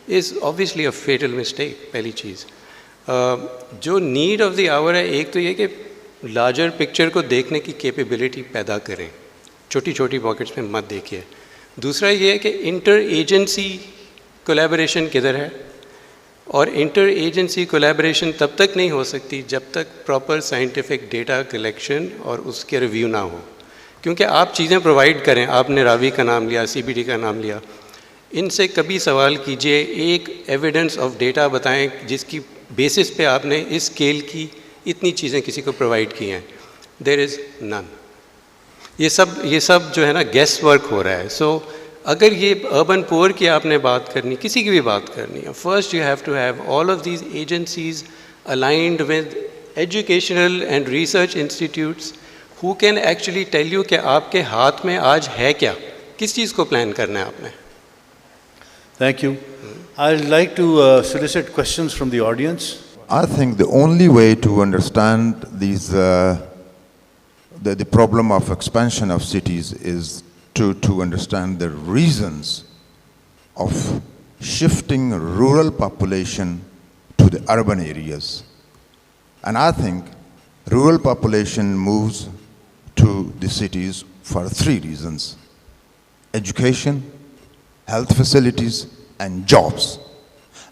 is obviously a fatal mistake. पहली चीज़. जो नीड ऑफ द आवर है, एक तो ये कि लार्जर पिक्चर को देखने की कैपेबिलिटी पैदा करें, छोटी छोटी पॉकेट्स में मत देखिए. दूसरा ये है कि इंटर एजेंसी कोलैबोरेशन किधर है, और इंटर एजेंसी कोलैबोरेशन तब तक नहीं हो सकती जब तक प्रॉपर साइंटिफिक डेटा कलेक्शन और उसके रिव्यू ना हो. क्योंकि आप चीज़ें प्रोवाइड करें, आपने रावी का नाम लिया, CBD का नाम लिया, इनसे कभी सवाल कीजिए, एक एविडेंस ऑफ डेटा बताएं जिसकी बेसिस पे आपने इस स्केल की इतनी चीज़ें किसी को प्रोवाइड की हैं. There is none. ये सब जो है ना, गेस वर्क हो रहा है. सो अगर ये अर्बन पुअर की आपने बात करनी, किसी की भी बात करनी है, first you have to have all of these agencies aligned with educational and research institutes who can actually tell you कि आपके हाथ में आज है क्या, किस चीज़ को प्लान करना है आपने. Thank you. I'd like to solicit questions from the audience. I think the only way to understand these, the problem of expansion of cities is to understand the reasons of shifting rural population to the urban areas. And I think rural population moves to the cities for 3 reasons: education, health facilities, and jobs.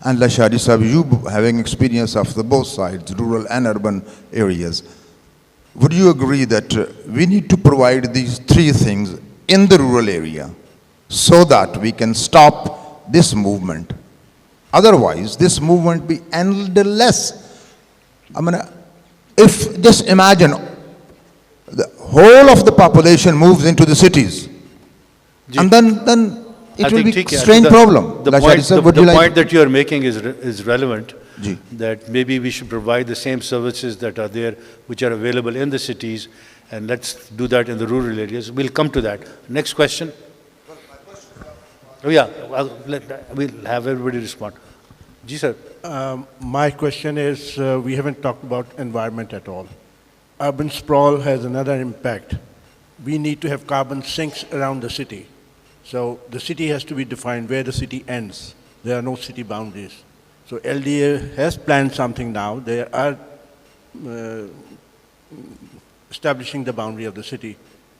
And Lashari Sahib, you having experience of the both sides, rural and urban areas, would you agree that we need to provide these 3 things in the rural area so that we can stop this movement? Otherwise, this movement be endless. I mean, if just imagine the whole of the population moves into the cities, and then it will be a strange problem. The point that you are making is relevant, that maybe we should provide the same services that are there, which are available in the cities, and let's do that in the rural areas. We'll come to that. Next question. Oh yeah, we'll have everybody respond. Ji sir. My question is, we haven't talked about environment at all. Urban sprawl has another impact. We need to have carbon sinks around the city. So the city has to be defined where the city ends. There are no city boundaries. So LDA has planned something now. They are establishing the boundary of the city.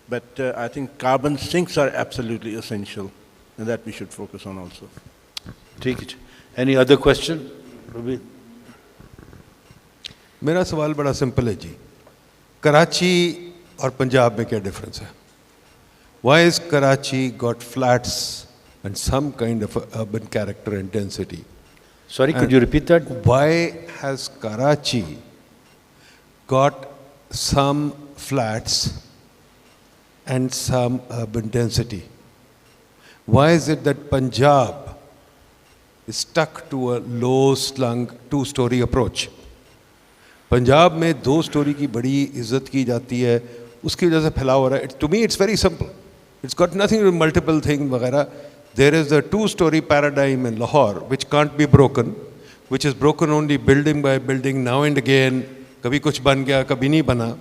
But I think carbon sinks are absolutely essential, and that we should focus on also. Any other question? मेरा सवाल बड़ा simple है जी. कराची और पंजाब में क्या difference है? Why is Karachi got flats and some kind of urban character and density? Sorry, could you repeat that? Why has Karachi got some flats and some urban density? Why is it that Punjab is stuck to a low-slung 2-story approach? Punjab में 2 story की बड़ी इज्जत की जाती है, उसकी वजह से फैलाव हो रहा है. To me, it's very simple. It's got nothing to do with multiple things वगैरह. There is a 2-story paradigm in Lahore which can't be broken, which is broken only building by building now and again. कभी कुछ बन गया, कभी नहीं बना.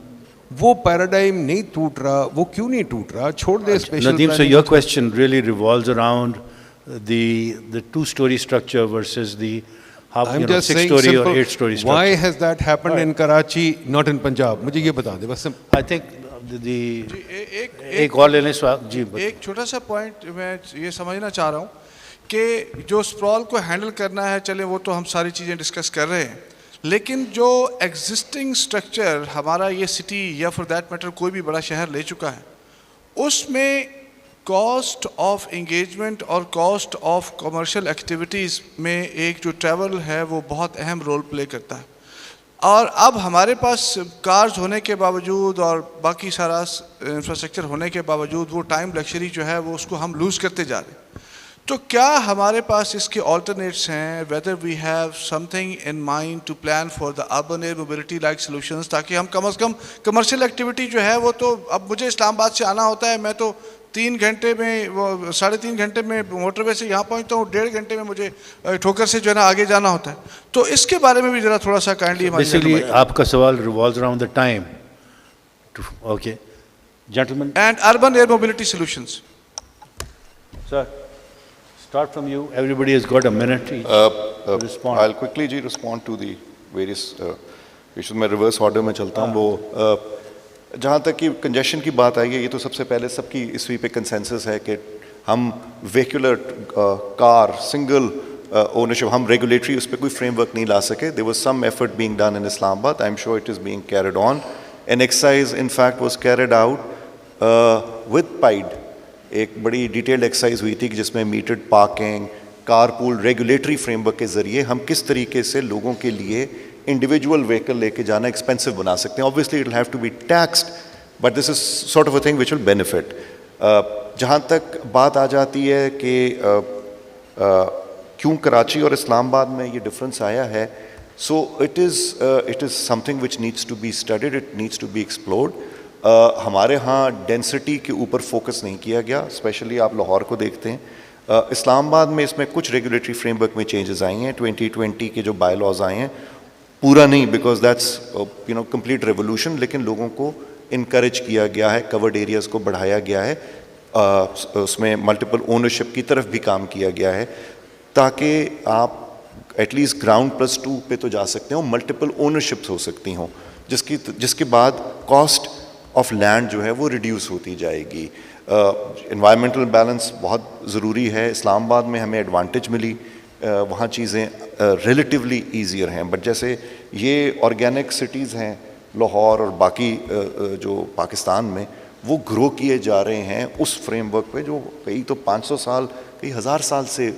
वो paradigm नहीं टूट रहा. वो क्यों नहीं टूट रहा? छोड़ दे special Nadeem, so your question really revolves around the 2-story structure versus the I'm just saying 6-story simple, or 8-story structure. Why has that happened in Karachi, not in Punjab? मुझे ये बता दे बस. I think एक और लेने जी एक छोटा सा पॉइंट मैं ये समझना चाह रहा हूँ कि जो स्प्रॉल को हैंडल करना है, चले वो तो हम सारी चीज़ें डिस्कस कर रहे हैं, लेकिन जो एग्जिस्टिंग स्ट्रक्चर हमारा ये सिटी या फॉर दैट मैटर कोई भी बड़ा शहर ले चुका है, उसमें कॉस्ट ऑफ इंगेजमेंट और कॉस्ट ऑफ कमर्शियल एक्टिविटीज़ में एक जो ट्रैवल है वो बहुत अहम रोल प्ले करता है. और अब हमारे पास कार्स होने के बावजूद और बाकी सारा इंफ्रास्ट्रक्चर होने के बावजूद वो टाइम लग्जरी जो है वो उसको हम लूज़ करते जा रहे हैं. तो क्या हमारे पास इसके ऑल्टरनेट्स हैं, whether we have something in mind to plan for the urban air mobility like solutions, ताकि हम कम से कम कमर्शियल एक्टिविटी जो है वो तो अब मुझे इस्लामाबाद से आना होता है, मैं तो 3 घंटे में वो 3.5 घंटे में मोटरवे से यहाँ पहुँचता हूँ, 1.5 घंटे में मुझे ठोकर से जो है ना आगे जाना होता है. तो इसके बारे में भी ज़रा थोड़ा सा काइंडली बेसिकली आपका सवाल revolves around the time. Okay gentleman. And urban air mobility solutions. Sir, start from you. Everybody has got a minute each to respond. I'll quickly respond to the various issues. मैं reverse order में चलता हूँ. वो जहाँ तक कि congestion की बात आई है, ये तो सबसे पहले सबकी इसी पे consensus है कि हम vehicular car single ownership, हम regulatory उस पर कोई framework नहीं ला सके. There was some effort being done in Islamabad. I'm sure it is being carried on. An exercise in fact was carried out with PIDE. एक बड़ी डिटेल्ड एक्सरसाइज हुई थी कि जिसमें metered parking, carpool, regulatory framework के ज़रिए हम किस तरीके से लोगों के लिए इंडिविजुअल व्हीकल लेके जाना एक्सपेंसिव बना सकते हैं. Obviously it will have to be taxed, but this is sort of a thing which will benefit. जहाँ तक बात आ जाती है कि क्यों कराची और इस्लामाबाद में ये डिफरेंस आया है, so it is something which needs to be studied, it needs to be explored. हमारे यहाँ डेंसिटी के ऊपर फोकस नहीं किया गया, स्पेशली आप लाहौर को देखते हैं. इस्लामाबाद में इसमें कुछ रेगुलेटरी फ्रेमवर्क में चेंजेस आई हैं. 2020 के जो बाय लॉज आए हैं पूरा नहीं, बिकॉज दैट्स कंप्लीट रेवोल्यूशन, लेकिन लोगों को इनकरेज किया गया है, कवर्ड एरियाज़ को बढ़ाया गया है, उसमें मल्टीपल ओनरशिप की तरफ भी काम किया गया है, ताकि आप एटलीस्ट ग्राउंड +2 पे तो जा सकते हो, मल्टीपल ओनरशिप्स हो सकती हों, जिसके बाद कॉस्ट ऑफ लैंड जो है वो रिड्यूस होती जाएगी। एनवायरमेंटल बैलेंस बहुत ज़रूरी है। इस्लामाबाद में हमें एडवांटेज मिली, वहाँ चीज़ें रिलेटिवली ईजियर हैं, बट जैसे ये ऑर्गेनिक सिटीज़ हैं लाहौर और बाकी जो पाकिस्तान में, वो ग्रो किए जा रहे हैं उस फ्रेमवर्क पे जो कई तो 500 साल, कई हज़ार साल से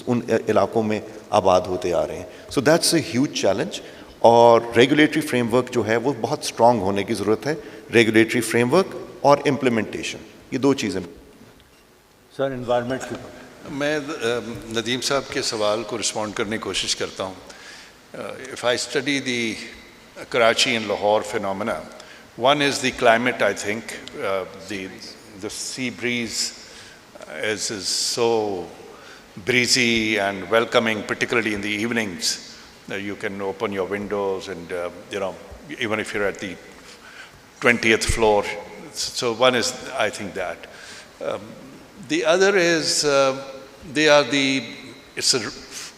उन इलाकों में आबाद होते आ रहे हैं। So that's a huge challenge, और रेगुलेटरी फ्रेमवर्क जो है वो बहुत स्ट्रॉन्ग होने की ज़रूरत है। रेगुलेटरी फ्रेमवर्क और इम्प्लीमेंटेशन, ये दो चीज़ें। सर एनवायरनमेंट की मैं नदीम साहब के सवाल को रिस्पॉन्ड करने की कोशिश करता हूँ। If I study the Karachi and Lahore phenomena, one is the climate, I think. The sea breeze is so breezy and welcoming, particularly in the evenings. You can open your windows and, even if you're at the 20th floor. So one is, I think, that. The other is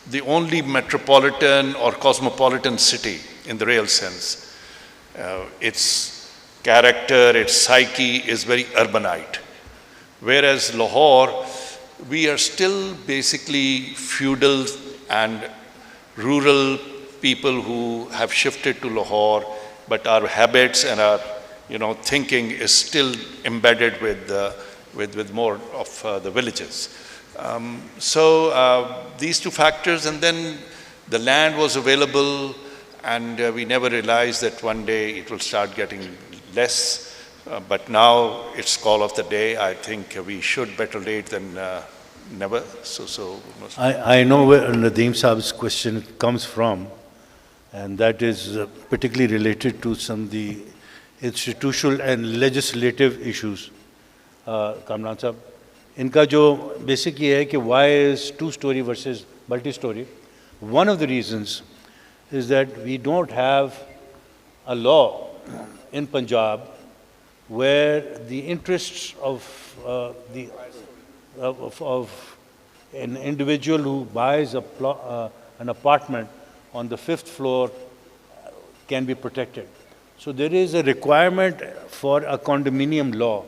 the only metropolitan or cosmopolitan city in the real sense. Its character, its psyche is very urbanite. Whereas Lahore, we are still basically feudal and rural people who have shifted to Lahore, but our habits and our thinking is still embedded with more of the villages. So these two factors, and then the land was available, and we never realized that one day it will start getting less, but now it's call of the day. I think we should better late than never. I know where Nadeem Saab's question comes from, and that is particularly related to some of the institutional and legislative issues. Kamran Saab, इनका जो basic ये है कि why is two-story versus multi-story? One of the reasons is that we don't have a law in Punjab where the interests of an individual who buys an apartment on the 5th floor can be protected. So there is a requirement for a condominium law.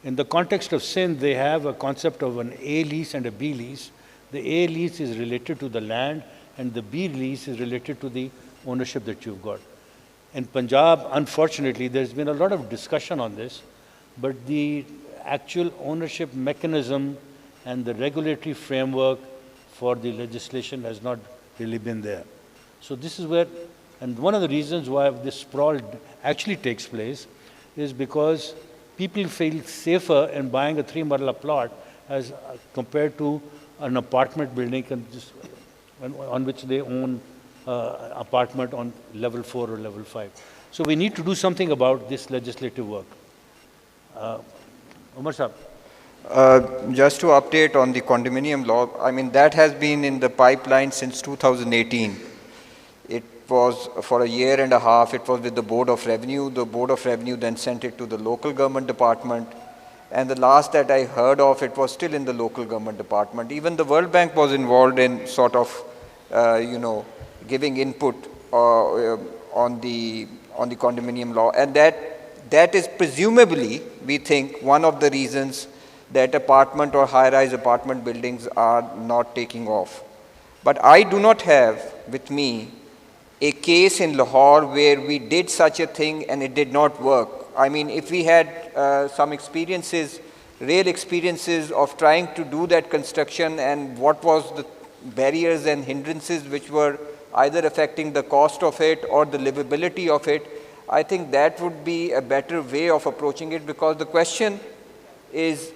In the context of Sindh, they have a concept of an A lease and a B lease. The A lease is related to the land, and the B lease is related to the ownership that you've got. In Punjab, unfortunately, there's been a lot of discussion on this, but the actual ownership mechanism and the regulatory framework for the legislation has not really been there. So this is where, and one of the reasons why this sprawl actually takes place is because people feel safer in buying a 3-marla plot as compared to an apartment building on which they own apartment on level 4 or level 5. So we need to do something about this legislative work. Umar Saab. Just to update on the condominium law, I mean, that has been in the pipeline since 2018. It was for a year and a half, it was with the Board of Revenue. The Board of Revenue then sent it to the local government department. And the last that I heard of, it was still in the local government department. Even the World Bank was involved in sort of, giving input on the condominium law. And that is presumably, we think, one of the reasons that apartment or high-rise apartment buildings are not taking off. But I do not have with me a case in Lahore where we did such a thing and it did not work. I mean, if we had some experiences, real experiences of trying to do that construction and what was the barriers and hindrances which were either affecting the cost of it or the livability of it, I think that would be a better way of approaching it, because the question is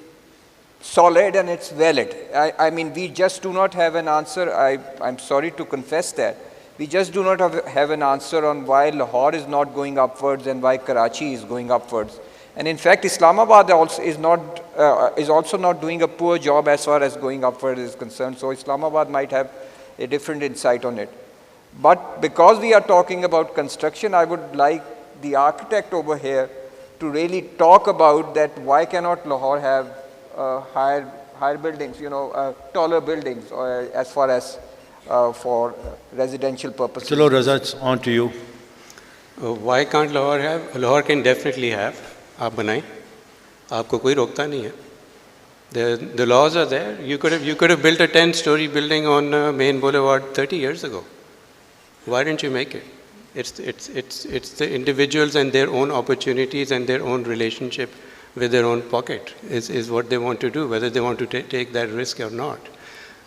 solid and it's valid. I mean, we just do not have an answer. I'm sorry to confess that. We just do not have an answer on why Lahore is not going upwards and why Karachi is going upwards. And in fact, Islamabad also is also not doing a poor job as far as going upwards is concerned. So Islamabad might have a different insight on it. But because we are talking about construction, I would like the architect over here to really talk about that why cannot Lahore have higher buildings, taller buildings, or as far as for residential purposes. Chalo, Raza, it's on to you. Why can't Lahore have? Lahore can definitely have. आप बनाएं, आपको कोई रोकता नहीं है. The laws are there. You could have built a 10-story building on Main Boulevard 30 years ago. Why didn't you make it? It's the individuals and their own opportunities and their own relationship with their own pocket is what they want to do, whether they want to take that risk or not.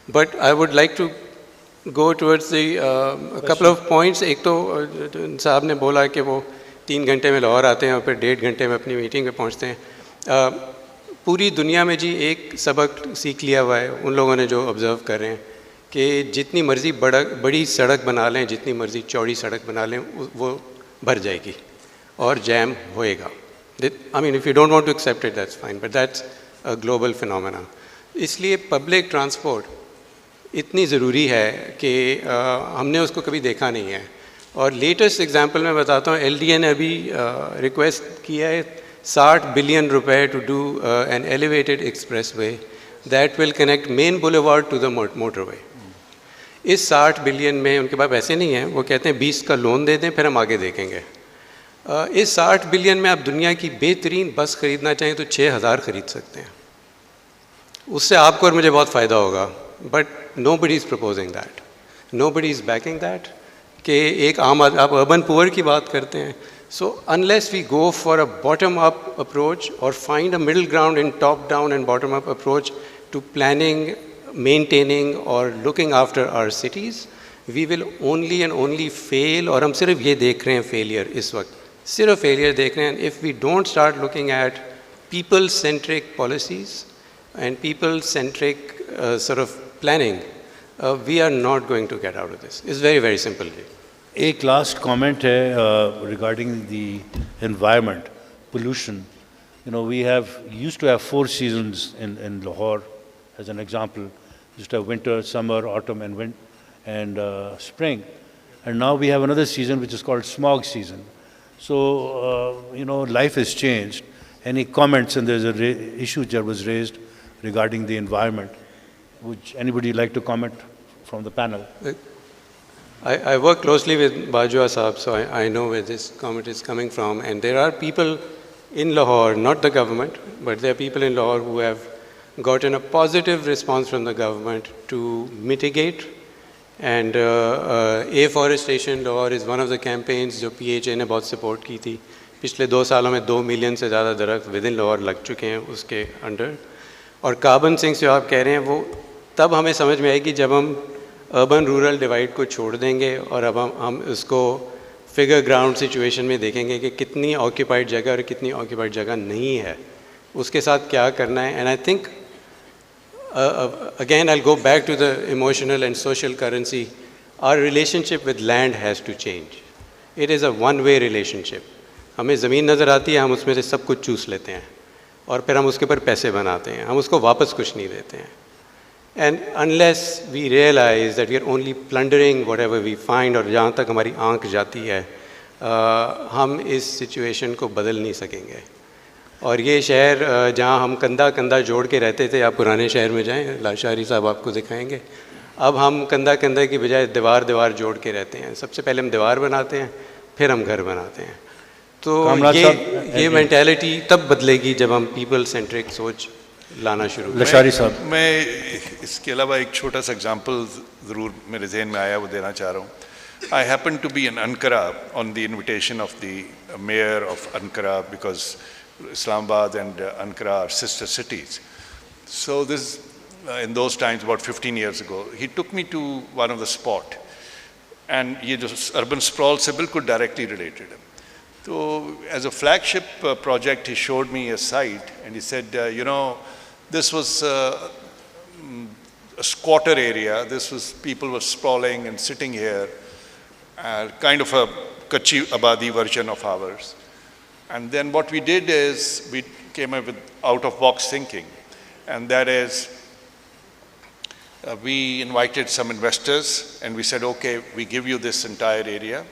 But I would like to go towards a couple of points. एक तो साहब ने बोला कि वो 3 घंटे में लाहौर आते हैं और फिर 1.5 घंटे में अपनी मीटिंग में पहुंचते हैं. पूरी दुनिया में जी एक सबक सीख लिया हुआ है उन लोगों ने जो ऑब्ज़र्व कर रहे हैं कि जितनी मर्ज़ी बड़ी सड़क बना लें, जितनी मर्ज़ी चौड़ी सड़क बना लें, वो भर जाएगी और जैम होएगा. I mean, if you don't want to accept it, that's fine, but that's a global phenomena. इसलिए पब्लिक ट्रांसपोर्ट इतनी ज़रूरी है कि हमने उसको कभी देखा नहीं है. और लेटेस्ट एग्जांपल मैं बताता हूँ, LDA ने अभी रिक्वेस्ट किया है 60 बिलियन रुपए to do an elevated expressway that will connect main boulevard to the motorway. इस 60 बिलियन में उनके पास पैसे नहीं हैं, वो कहते हैं 20 का लोन दे दें फिर हम आगे देखेंगे. इस 60 बिलियन में आप दुनिया की बेहतरीन बस ख़रीदना चाहें तो 6000 ख़रीद सकते हैं. उससे आपको और मुझे बहुत फ़ायदा होगा. But nobody is proposing that, nobody is backing that. कि एक आम आप अर्बन पुअर की बात करते हैं. So unless we go for a bottom-up approach or find a middle ground in top-down and bottom-up approach to planning, maintaining or looking after our cities, we will only and only fail. और हम सिर्फ ये देख रहे हैं failure इस वक्त, सिर्फ failure देख रहे हैं. If we don't start looking at people-centric policies and people-centric sort of planning, we are not going to get out of this. It's very, very simple. एक last comment है regarding the environment, pollution. We used to have 4 seasons in Lahore, as an example. Used to have winter, summer, autumn, and spring. And now we have another season which is called smog season. So, life has changed. Any comments? And there's an issue that was raised regarding the environment. Would anybody like to comment from the panel? I work closely with Bajwa Saab, so I know where this comment is coming from. And there are people in Lahore, not the government, but there are people in Lahore who have gotten a positive response from the government to mitigate. And afforestation Lahore is one of the campaigns जो PHA ने बहुत support की थी. पिछले 2 सालों में 2 million से ज़्यादा दरख्त विद इन लाहौर लग चुके हैं उसके अंडर. और कार्बन सिंक्स जो आप कह रहे हैं वो तब हमें समझ में आएगी जब हम अर्बन रूरल डिवाइड को छोड़ देंगे और अब हम उसको फिगर ग्राउंड सिचुएशन में देखेंगे कि कितनी ऑक्यूपाइड जगह और कितनी ऑक्यूपाइड जगह नहीं है, उसके साथ क्या करना है. And I think again I'll go back to the emotional and social currency. Our relationship with land has to change. It is a one-way relationship. हमें ज़मीन नज़र आती है, हम उसमें से सब कुछ चूस लेते हैं और फिर हम उसके ऊपर पैसे बनाते हैं, हम उसको वापस कुछ नहीं देते हैं. And unless we realize that we are only plundering whatever we find और जहाँ तक हमारी आंख जाती है, हम इस सिचुएशन को बदल नहीं सकेंगे. और ये शहर जहाँ हम कंधा कंधा जोड़ के रहते थे, आप पुराने शहर में जाएं, लाशारी साहब आपको दिखाएंगे, अब हम कंधा कंधा की बजाय दीवार दीवार जोड़ के रहते हैं. सबसे पहले हम दीवार बनाते हैं, फिर हम घर बनाते हैं. तो ये मेंटालिटी तब बदलेगी जब हम पीपल सेंट्रिक सोच लाना शुरू करें. लशारी साहब, मैं इसके अलावा एक छोटा सा एग्जांपल ज़रूर मेरे जहन में आया, वो देना चाह रहा हूँ. I happen to be in Ankara on the invitation of the mayor of Ankara, because Islamabad and Ankara are sister cities. So this, in those times, about 15 years ago, he took me to one of the spot, and ये जो urban sprawl से बिल्कुल directly related है. So as a flagship project, he showed me a site, and he said, this was a squatter area. This was, people were sprawling and sitting here, kind of a Kachi Abadi version of ours. And then what we did is we came up with out-of-box thinking, and that is we invited some investors and we said, okay, we give you this entire area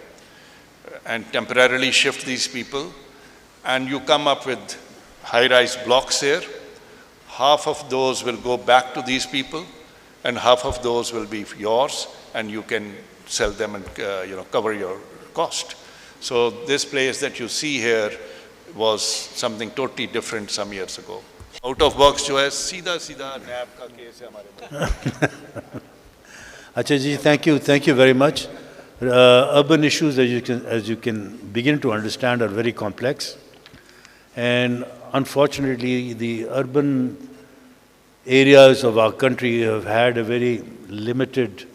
and temporarily shift these people, and you come up with high-rise blocks here. Half of those will go back to these people and half of those will be yours, and you can sell them and cover your cost. So this place that you see here was something totally different some years ago. Out of box जो है सीधा सीधा नैब का case है हमारे पास. Acha ji, thank you very much. Urban issues, as you can begin to understand, are very complex, and unfortunately, the urban areas of our country have had a very limited.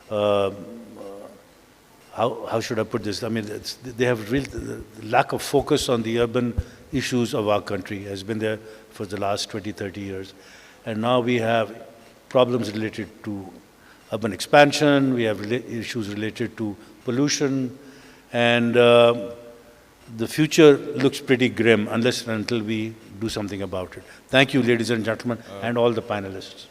How should I put this? I mean, they have real the lack of focus on the urban issues of our country has been there for the last 20, 30 years. And now we have problems related to urban expansion, we have issues related to pollution, and the future looks pretty grim unless and until we do something about it. Thank you, ladies and gentlemen, and all the panelists.